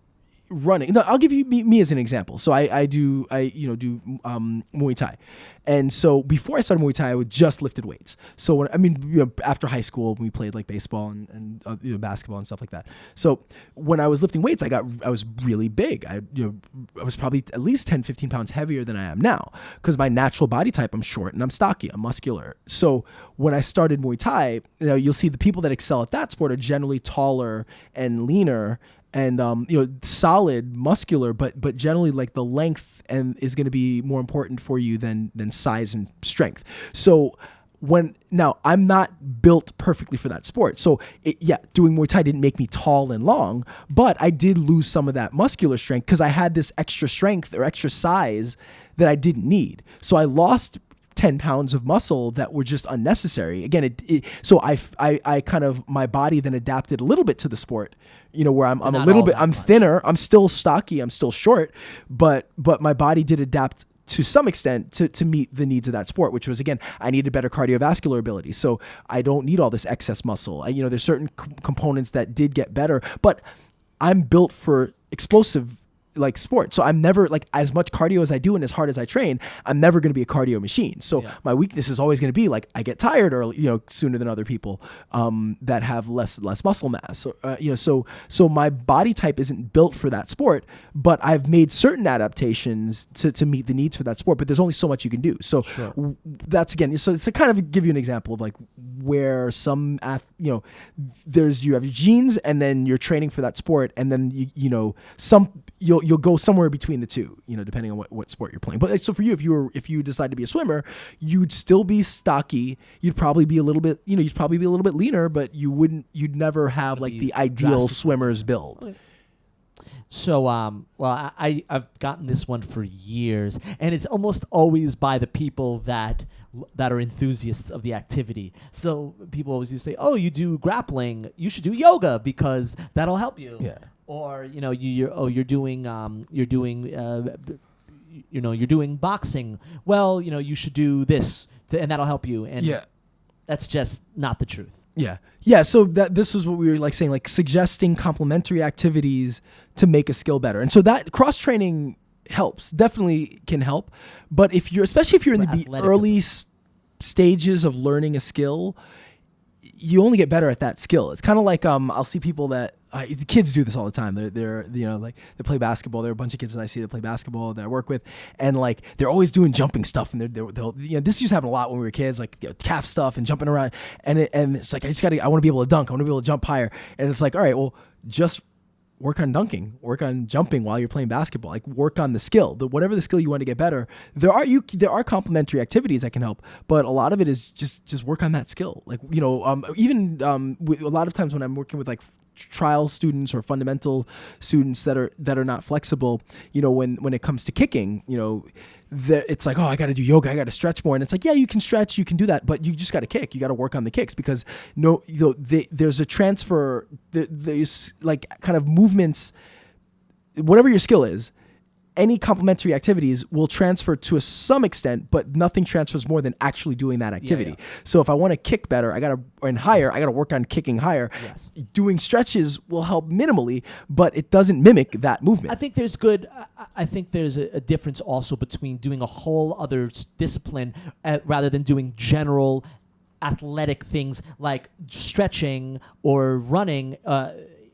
running. No, I'll give you me as an example. So I do Muay Thai, and so before I started Muay Thai, I would just lifted weights. So after high school, we played like baseball and basketball and stuff like that. So when I was lifting weights, I was really big. I was probably at least 10, 15 pounds heavier than I am now because my natural body type, I'm short and I'm stocky, I'm muscular. So when I started Muay Thai, you'll see the people that excel at that sport are generally taller and leaner. And solid, muscular, but generally like the length and is going to be more important for you than size and strength. So now I'm not built perfectly for that sport. So doing Muay Thai didn't make me tall and long, but I did lose some of that muscular strength because I had this extra strength or extra size that I didn't need. So I lost 10 pounds of muscle that were just unnecessary. Again, so I kind of, my body then adapted a little bit to the sport, where I'm a little bit, I'm thinner, I'm still stocky, I'm still short, but my body did adapt to some extent to meet the needs of that sport, which was, again, I needed better cardiovascular ability. So I don't need all this excess muscle. There's certain components that did get better, but I'm built for explosive like sport. So I'm never like as much cardio as I do and as hard as I train, I'm never going to be a cardio machine. So my weakness is always going to be like I get tired early, sooner than other people that have less muscle mass. So my body type isn't built for that sport, but I've made certain adaptations to meet the needs for that sport. But there's only so much you can do. So that's again. So it's to kind of give you an example of like where some you have your genes and then you're training for that sport, and then you'll go somewhere between the two, depending on what sport you're playing. But so for you, if you decide to be a swimmer, you'd still be stocky. You'd probably be a little bit, leaner, but you'd never have like the ideal swimmer's build. So, I've gotten this one for years, and it's almost always by the people that are enthusiasts of the activity. So people always used to say, "Oh, you do grappling, you should do yoga because that'll help you." Yeah. Or you're doing boxing. Well, you should do this, and that'll help you. And that's just not the truth. Yeah. So this was what we were like saying, like suggesting complementary activities to make a skill better. And so that cross training helps, definitely can help. But especially if you're in the early stages of learning a skill, you only get better at that skill. It's kind of like I'll see people that the kids do this all the time. They're like they play basketball. There are a bunch of kids that I see that play basketball that I work with, and like they're always doing jumping stuff. And they'll this used to happen a lot when we were kids, like calf stuff and jumping around. And it's like I want to be able to dunk. I want to be able to jump higher. And it's like, all right, well, just work on dunking, work on jumping while you're playing basketball, like work on the skill, whatever the skill you want to get better. There are complementary activities that can help, but a lot of it is just work on that skill. Like, even a lot of times when I'm working with like trial students or fundamental students that are not flexible, when it comes to kicking, it's like, oh, I got to do yoga, I got to stretch more. And it's like, yeah, you can stretch, you can do that, but you just got to kick. You got to work on the kicks because there's a transfer, there's like kind of movements, whatever your skill is, any complementary activities will transfer to some extent, but nothing transfers more than actually doing that activity. Yeah. So if I want to kick better, I got to work on kicking higher. Yes. Doing stretches will help minimally, but it doesn't mimic that movement. I think there's a difference also between doing a whole other discipline rather than doing general athletic things like stretching or running.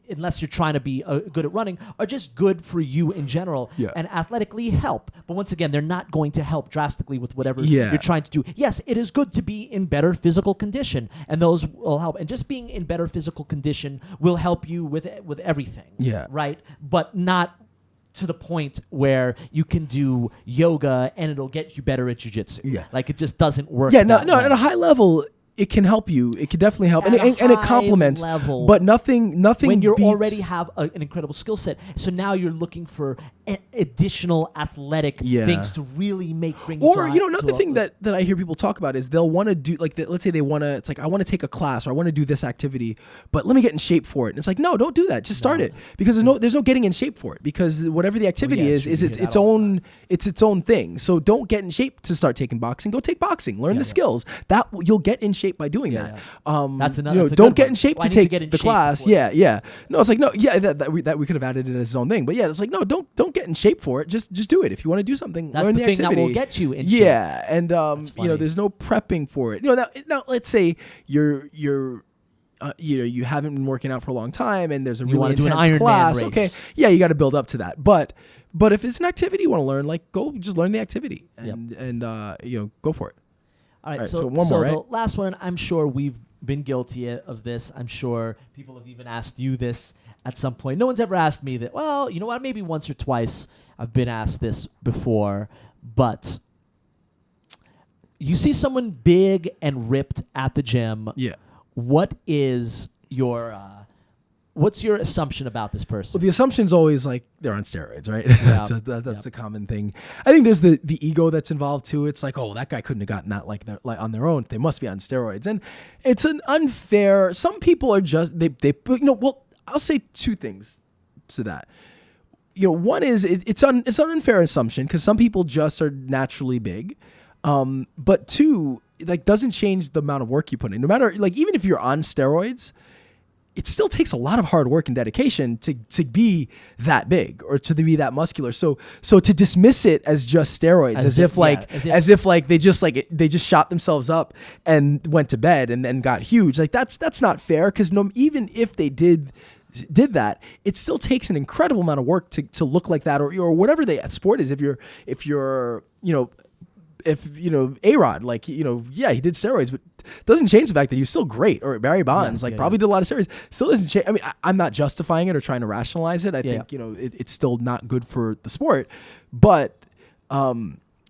Unless you're trying to be good at running, are just good for you in general and athletically help. But once again, they're not going to help drastically with whatever you're trying to do. Yes, it is good to be in better physical condition, and those will help. And just being in better physical condition will help you with everything. Yeah. Right? But not to the point where you can do yoga and it'll get you better at jiu-jitsu. Yeah. Like it just doesn't work. Yeah, that way. at a high level, it can help you. It can definitely help, and it complements. Level, but nothing. When you beats, already have an incredible skill set, so now you're looking for additional athletic things to really bring. Or another thing that I hear people talk about is they'll want to do let's say they want to. It's like I want to take a class or I want to do this activity, but let me get in shape for it. And it's like no, don't do that. Just start it because there's no getting in shape for it because whatever the activity is its own thing. So don't get in shape to start taking boxing. Go take boxing. Learn the skills. That you'll get in shape by doing that. That's another. Don't get in shape to take the class. Yeah. No, it's like no. Yeah, that we could have added it as its own thing. But yeah, it's like no. Don't get in shape for it. Just do it. If you want to do something, that's learn the the thing activity. that will get you in shape. Yeah, and there's no prepping for it. Now let's say you're you haven't been working out for a long time, and there's a really intense class. Okay, yeah, you got to build up to that. But if it's an activity you want to learn, like go just learn the activity and go for it. All right, so one more, right? The last one, I'm sure we've been guilty of this. I'm sure people have even asked you this at some point. No one's ever asked me that. Well, you know what? Maybe once or twice I've been asked this before. But you see someone big and ripped at the gym. Yeah. What is your what's your assumption about this person? Well, the assumption's always like they're on steroids, right? That's a common thing. I think there's the ego that's involved too. It's like, oh, that guy couldn't have gotten that like on their own. They must be on steroids, and it's an unfair. Some people are just they. Well, I'll say two things to that. One is it's an unfair assumption because some people just are naturally big, but two, doesn't change the amount of work you put in. No matter even if you're on steroids, it still takes a lot of hard work and dedication to be that big or to be that muscular. So to dismiss it as just steroids, as if they just shot themselves up and went to bed and then got huge, that's not fair because even if they did that, it still takes an incredible amount of work to look like that or whatever the sport is. If you're A-Rod, he did steroids, but doesn't change the fact that he was still great. Or Barry Bonds, probably did a lot of steroids, still doesn't change. I mean, I'm not justifying it or trying to rationalize it. I think, it's still not good for the sport, but,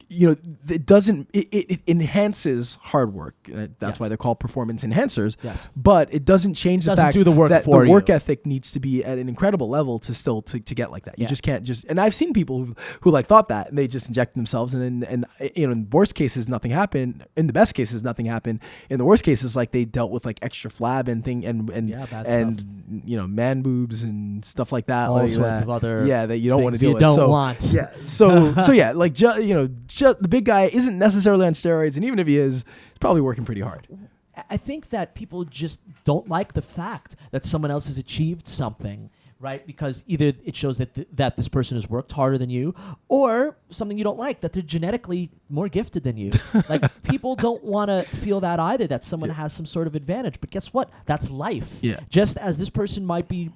it enhances hard work. That's why they're called performance enhancers. Yes. But it doesn't change the fact do the work that for the work you. ethic needs to be at an incredible level to still to get like that. You just can't and I've seen people who thought that and they just inject themselves and in worst cases nothing happened. In the best cases nothing happened. In the worst cases they dealt with extra flab and man boobs and stuff like that. All sorts of other that you don't want to deal with. Don't want. Yeah. So the big guy isn't necessarily on steroids, and even if he is, he's probably working pretty hard. I think that people just don't like the fact that someone else has achieved something, right? Because either it shows that this person has worked harder than you, or something you don't like, that they're genetically more gifted than you. People don't want to feel that either, that someone has some sort of advantage. But guess what? That's life. Yeah. Just as this person might be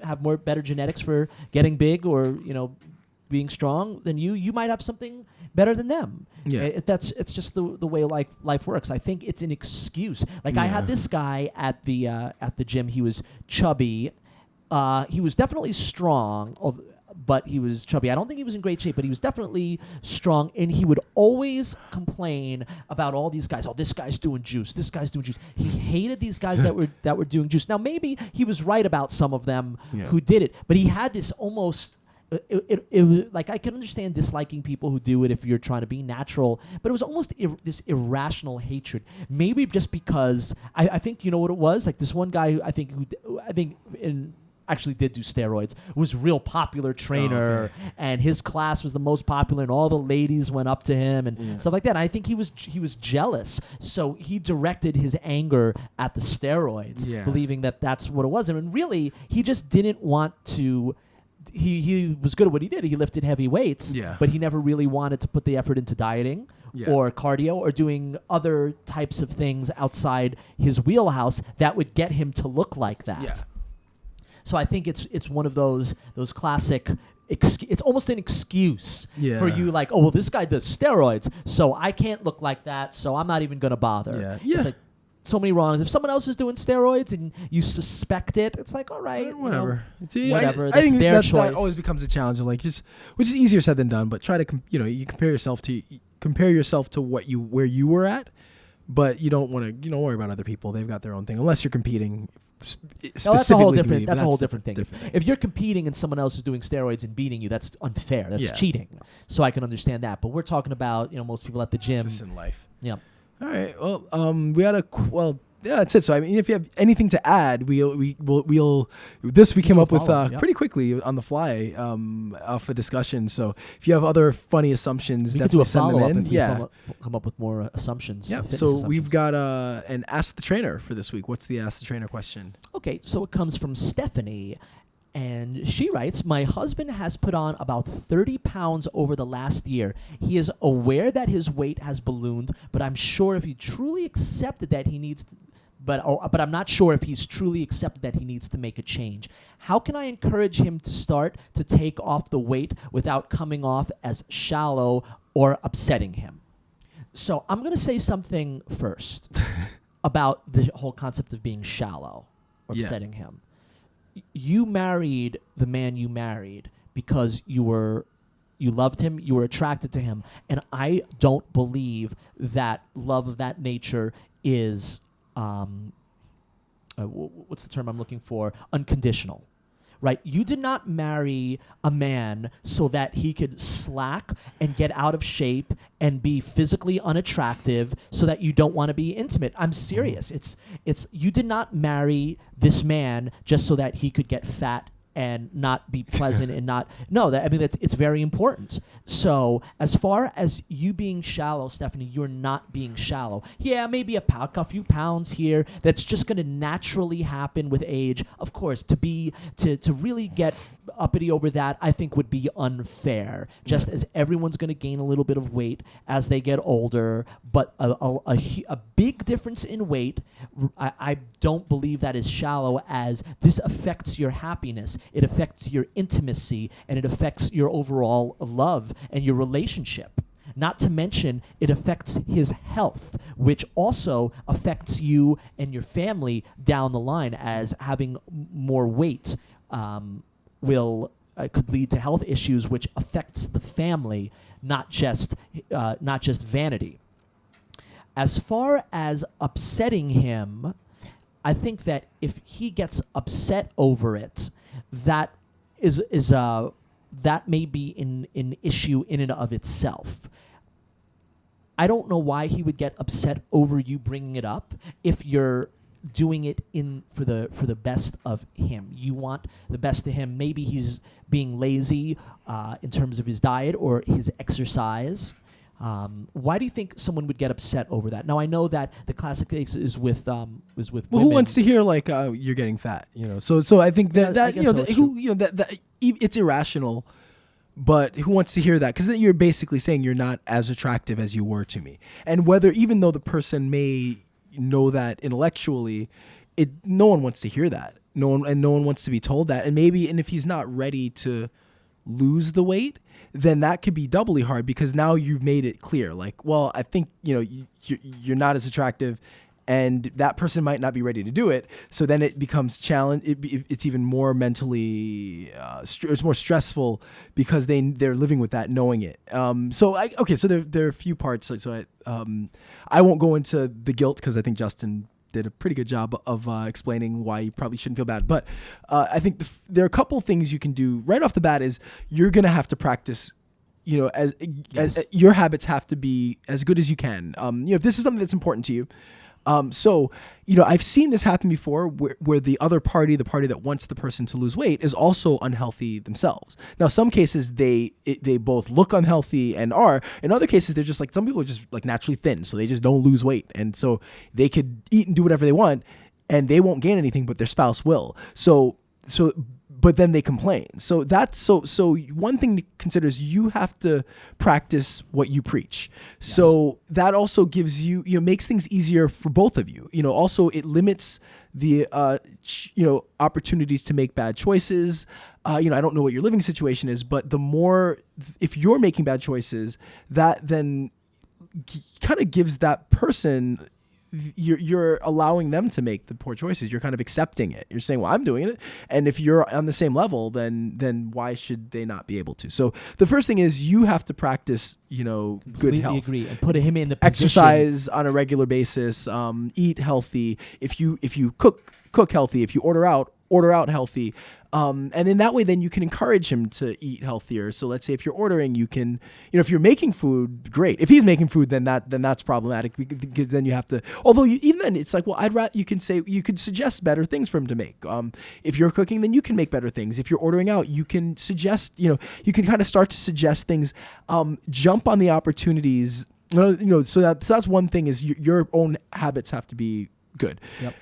have better genetics for getting big or being strong than you might have something better than them. Yeah. It's just the way life works. I think it's an excuse. I had this guy at the gym. He was chubby. He was definitely strong, but he was chubby. I don't think he was in great shape, but he was definitely strong. And he would always complain about all these guys. Oh, this guy's doing juice. This guy's doing juice. He hated these guys that were doing juice. Now maybe he was right about some of them who did it, but he had this almost. It was I can understand disliking people who do it if you're trying to be natural, but it was almost this irrational hatred. Maybe just because I think what it was. This one guy I think actually did do steroids, was a real popular trainer, and his class was the most popular, and all the ladies went up to him and stuff like that. And I think he was jealous, so he directed his anger at the steroids, believing that that's what it was. And really, he just didn't want to. He was good at what he did. He lifted heavy weights, but he never really wanted to put the effort into dieting or cardio or doing other types of things outside his wheelhouse that would get him to look like that. Yeah. So I think it's one of those classic. It's almost an excuse for you, like, oh well, this guy does steroids, so I can't look like that, so I'm not even gonna bother. It's like so many wrongs. If someone else is doing steroids and you suspect it, it's like, all right, whatever. Whatever. I That's think their choice. That always becomes a challenge. Like which is easier said than done. But try to you compare yourself to where you were at, but you don't want to worry about other people. They've got their own thing unless you're competing. That's a whole different. That's a whole different thing. If you're competing and someone else is doing steroids and beating you, that's unfair. That's cheating. So I can understand that. But we're talking about most people at the gym. Just in life. Yeah. All right. Well, that's it. So I mean, if you have anything to add, we came up with pretty quickly on the fly off a discussion. So if you have other funny assumptions, we definitely could do a send them in. follow-up if we come up with more assumptions. Yeah. So we've got an Ask the Trainer for this week. What's the Ask the Trainer question? Okay, so it comes from Stephanie. And she writes, my husband has put on about 30 pounds over the last year. He is aware that his weight has ballooned, but I'm sure if he truly accepted that he needs to, but I'm not sure if he's truly accepted that he needs to make a change. How can I encourage him to start to take off the weight without coming off as shallow or upsetting him? So I'm going to say something first about the whole concept of being shallow or upsetting him. You married the man you married because you loved him, you were attracted to him, and I don't believe that love of that nature is what's the term I'm looking for? Unconditional. Right? You did not marry a man so that he could slack and get out of shape and be physically unattractive so that you don't want to be intimate. I'm serious. It's you did not marry this man just so that he could get fat and not be pleasant and not it's very important. So as far as you being shallow, Stephanie, you're not being shallow. Yeah, maybe a few pounds here. That's just going to naturally happen with age. Of course, to really get uppity over that, I think would be unfair. Just as everyone's going to gain a little bit of weight as they get older, but a big difference in weight, I don't believe that is shallow, as this affects your happiness. It affects your intimacy, and it affects your overall love and your relationship. Not to mention, it affects his health, which also affects you and your family down the line, as having more weight could lead to health issues, which affects the family, not just vanity. As far as upsetting him, I think that if he gets upset over it, that may be an issue in and of itself. I don't know why he would get upset over you bringing it up if you're doing it for the best of him. You want the best of him. Maybe he's being lazy in terms of his diet or his exercise. Why do you think someone would get upset over that? Now I know that the classic case is with women. Who wants to hear like you're getting fat? So I think that it's irrational. But who wants to hear that? Because then you're basically saying you're not as attractive as you were to me. And even though the person may know that intellectually, no one wants to hear that. No one wants to be told that. And if he's not ready to lose the weight, then that could be doubly hard, because now you've made it clear. Like, well, I think you're not as attractive, and that person might not be ready to do it. So then it becomes challenge. It's even more mentally, it's more stressful because they're living with that, knowing it. So there are a few parts. So I won't go into the guilt, because I think Justin did a pretty good job of explaining why you probably shouldn't feel bad. But I think there are a couple things you can do right off the bat. Is you're gonna have to practice. As your habits have to be as good as you can. If this is something that's important to you, So, I've seen this happen before where the other party, the party that wants the person to lose weight, is also unhealthy themselves. Now, some cases they both look unhealthy and are. In other cases, they're just like, some people are just like naturally thin, so they just don't lose weight. And so they could eat and do whatever they want and they won't gain anything, but their spouse will. But then they complain. So one thing to consider is you have to practice what you preach. Yes. So that also gives you, makes things easier for both of you. Also it limits the, opportunities to make bad choices. I don't know what your living situation is, but the more, if you're making bad choices, that then kind of gives that person, you're allowing them to make the poor choices. You're kind of accepting it. You're saying, well, I'm doing it. And if you're on the same level, then why should they not be able to? So the first thing is you have to practice, good health. Completely agree. And put him in the position. Exercise on a regular basis, eat healthy. If you cook healthy, if you order out healthy. And in that way, then you can encourage him to eat healthier. So let's say if you're ordering, you can, if you're making food, great. If he's making food, then that's problematic because then you have to, although even then it's like, well, you can suggest better things for him to make. If you're cooking, then you can make better things. If you're ordering out, you can suggest, you can kind of start to suggest things, jump on the opportunities, so that's one thing is your own habits have to be good. Yep.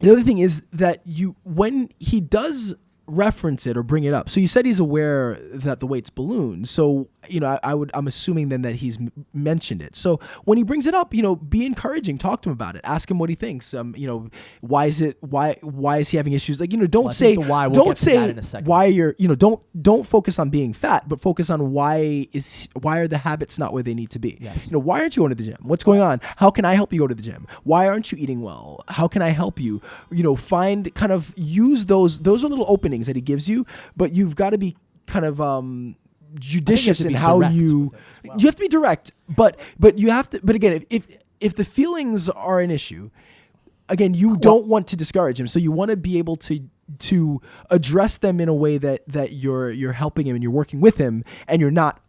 The other thing is that when he does reference it or bring it up, so you said he's aware that the weight's ballooned. So, I'm assuming then that he's mentioned it. So when he brings it up, be encouraging, talk to him about it, ask him what he thinks. Why is he having issues? Like, don't say why you're, don't focus on being fat, but focus on why are the habits not where they need to be? Yes. Why aren't you going to the gym? What's going on? How can I help you go to the gym? Why aren't you eating well? How can I help you? Find kind of use those are little openings that he gives you, but you've got to be kind of judicious in how you have to be direct, but you have to, but again, if the feelings are an issue, again, you don't want to discourage him. So you want to be able to address them in a way that you're helping him and you're working with him and you're not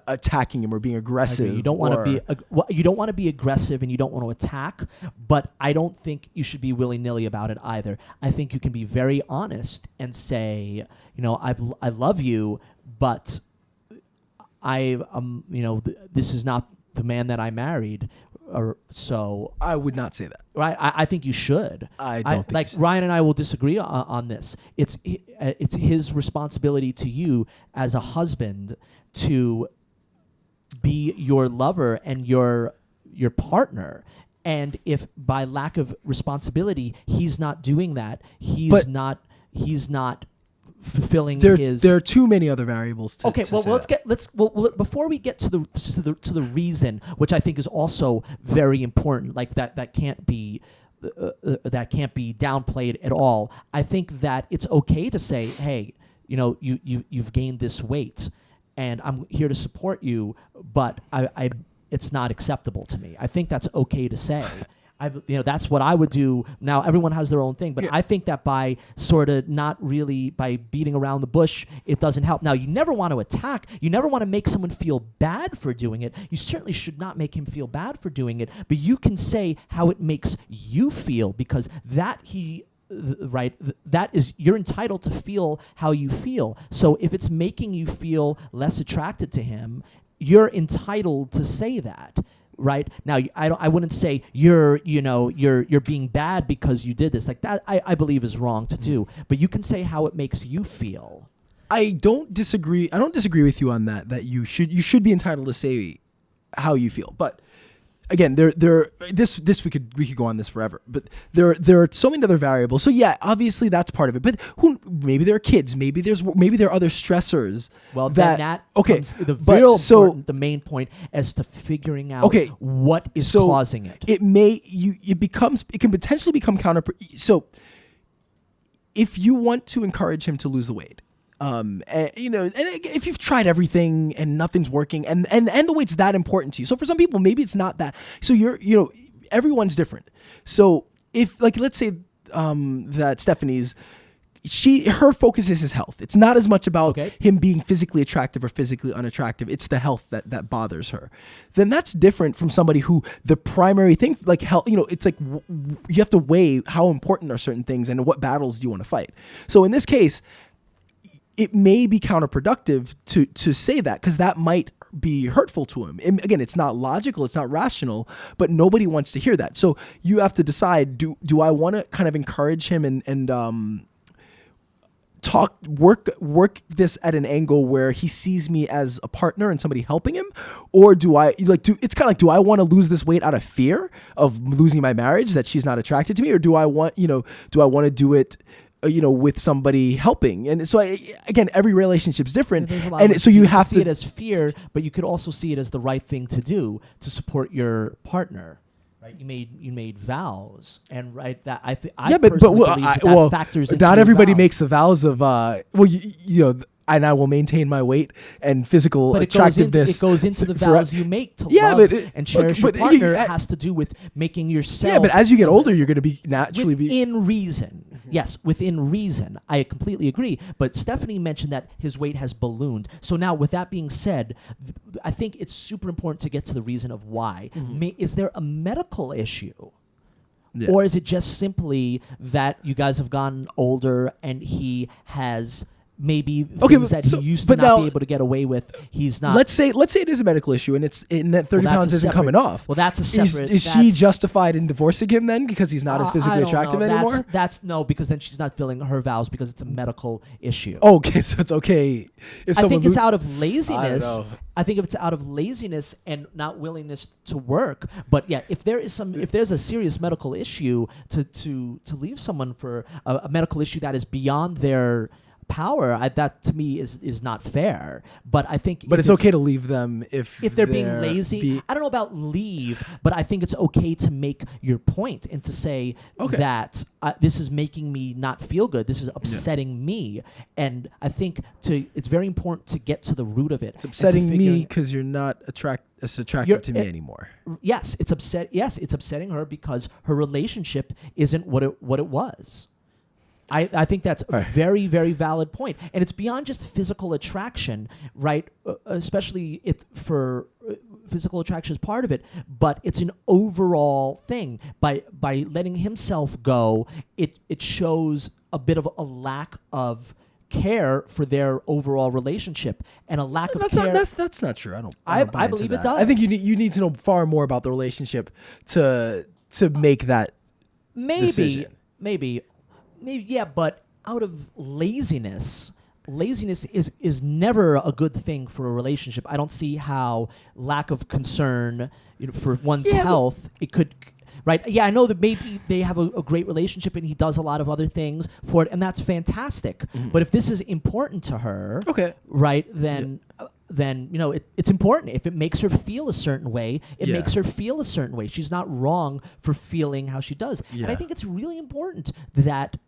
attacking him or being aggressive. You don't want to be aggressive and you don't want to attack, but I don't think you should be willy-nilly about it either. I think you can be very honest and say, I love you, but this is not the man that I married. Or so I would not say that. Right? I think you should. I don't think like so. Ryan and I will disagree on this. It's his responsibility to you as a husband to be your lover and your partner. And if by lack of responsibility he's not doing that, he's not fulfilling his. There are too many other variables to. Okay, before we get to the reason, which I think is also very important, like that can't be downplayed at all. I think that it's okay to say, hey, you've gained this weight, and I'm here to support you, but it's not acceptable to me. I think that's okay to say. That's what I would do. Now, everyone has their own thing, but I think that by sort of not really by beating around the bush, it doesn't help. Now, you never want to attack. You never want to make someone feel bad for doing it. You certainly should not make him feel bad for doing it, but you can say how it makes you feel, because that is, you're entitled to feel how you feel. So if it's making you feel less attracted to him, you're entitled to say that. Right now, I wouldn't say you're being bad because you did this. Like that, I believe is wrong to do. But you can say how it makes you feel. I don't disagree with you on that. That you should be entitled to say how you feel. But again, this we could go on this forever. But there are so many other variables. So yeah, obviously that's part of it. But maybe there are kids. Maybe there are other stressors. Well, then comes the main point as to figuring out what is causing it. It can potentially become counterproductive. So if you want to encourage him to lose the weight, and if you've tried everything and nothing's working, and the weight's that important to you. So for some people, maybe it's not that. So everyone's different. So if, like, let's say that Stephanie's, her focus is his health. It's not as much about Okay. him being physically attractive or physically unattractive. It's the health that bothers her. Then that's different from somebody who the primary thing, like health, it's like you have to weigh how important are certain things and what battles do you want to fight. So in this case, it may be counterproductive to say that, because that might be hurtful to him. And again, it's not logical, it's not rational, but nobody wants to hear that. So you have to decide, do I want to kind of encourage him and work this at an angle where he sees me as a partner and somebody helping him, or do I do I want to lose this weight out of fear of losing my marriage, that she's not attracted to me, or do I want to do it with somebody helping? And so again, every relationship's different, and so you have to see it as fear, but you could also see it as the right thing to do to support your partner. Right, you made vows, and right that I personally believe that factors into not everybody vows. makes the vows of and I will maintain my weight and physical attractiveness. It goes into the vows you make to love and cherish your partner. It has to do with making yourself. Yeah, but as you get older, you're going to be naturally within reason. Mm-hmm. Yes, within reason. I completely agree. But Stephanie mentioned that his weight has ballooned. So now, with that being said, I think it's super important to get to the reason of why. Mm-hmm. Is there a medical issue? Yeah. Or is it just simply that you guys have gotten older and he has maybe things that he used to not be able to get away with, he's not. Let's say it is a medical issue, and that 30 pounds isn't coming off. Well, that's a separate. Is she justified in divorcing him then because he's not as physically attractive anymore? That's no, because then she's not filling her vows because it's a medical issue. Okay, so it's okay if I think it's out of laziness. I think if it's out of laziness and not willingness to work. But yeah, if there's a serious medical issue to leave someone for a medical issue that is beyond their power, that to me is not fair. But I think it's okay to leave them if they're being lazy. I don't know about leave, but I think it's okay to make your point and to say that this is making me not feel good. This is upsetting me, and I think it's very important to get to the root of it. It's upsetting me because you're not as attractive to me anymore. Yes, it's upsetting her because her relationship isn't what it was. I think that's a very, very valid point. And it's beyond just physical attraction, right? Especially for physical attraction is part of it, but it's an overall thing. By letting himself go, it shows a bit of a lack of care for their overall relationship and a lack of care. That's not true. I believe it does. I think you need to know far more about the relationship to make that decision. Maybe, yeah, but out of laziness is never a good thing for a relationship. I don't see how lack of concern, for one's health, it could. Right? Yeah, I know that maybe they have a great relationship and he does a lot of other things for it, and that's fantastic. Mm-hmm. But if this is important to her, right, then it's important. If it makes her feel a certain way, it makes her feel a certain way. She's not wrong for feeling how she does. Yeah. And I think it's really important that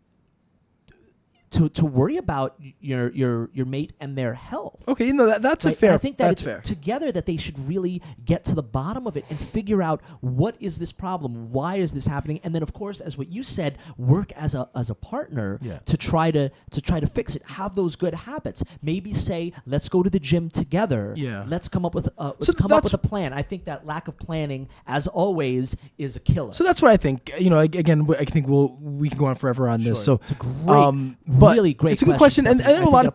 to worry about your mate and their health. Okay, that's a fair. And I think that that's fair. Together that they should really get to the bottom of it and figure out what is this problem, why is this happening, and then of course, as what you said, work as a partner to try to fix it. Have those good habits. Maybe say, let's go to the gym together. Yeah. Let's come up with a plan. I think that lack of planning, as always, is a killer. So that's what I think. Again, I think we can go on forever on this. So it's a great. But really great. It's a good question, and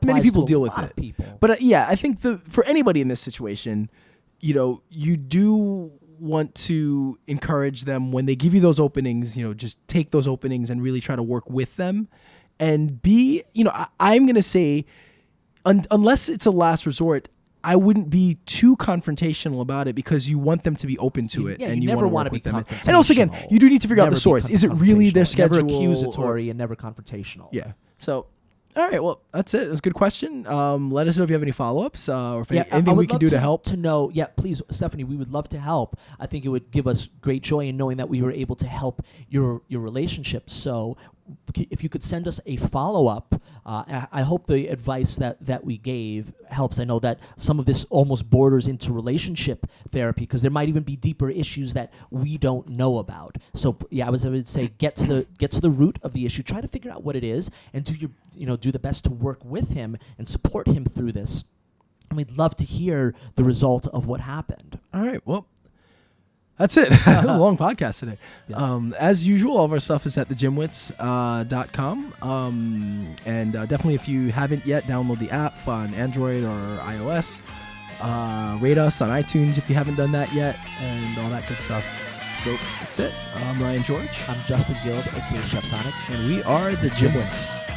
many people deal with it. But I think for anybody in this situation, you do want to encourage them when they give you those openings. Just take those openings and really try to work with them, and be. I'm gonna say, unless it's a last resort, I wouldn't be too confrontational about it because you want them to be open to it, and you never want to be confrontational. And also, again, you do need to figure out the source. Is it really their schedule? Never accusatory and never confrontational. Yeah. So, all right. Well, that's it. That's a good question. Let us know if you have any follow-ups or if anything we can do to help. Yeah, please, Stephanie, we would love to help. I think it would give us great joy in knowing that we were able to help your relationship. So if you could send us a follow-up, I hope the advice that we gave helps. I know that some of this almost borders into relationship therapy because there might even be deeper issues that we don't know about. So yeah, I would say get to the root of the issue. Try to figure out what it is, and do the best to work with him and support him through this. And we'd love to hear the result of what happened. All right. Well, that's it. A long podcast today. Yeah. As usual, all of our stuff is at thegymwits.com. And definitely, if you haven't yet, download the app on Android or iOS. Rate us on iTunes if you haven't done that yet, and all that good stuff. So that's it. I'm Ryan George. I'm Justin Guild, aka Chef Sonic. And we are the GymWits.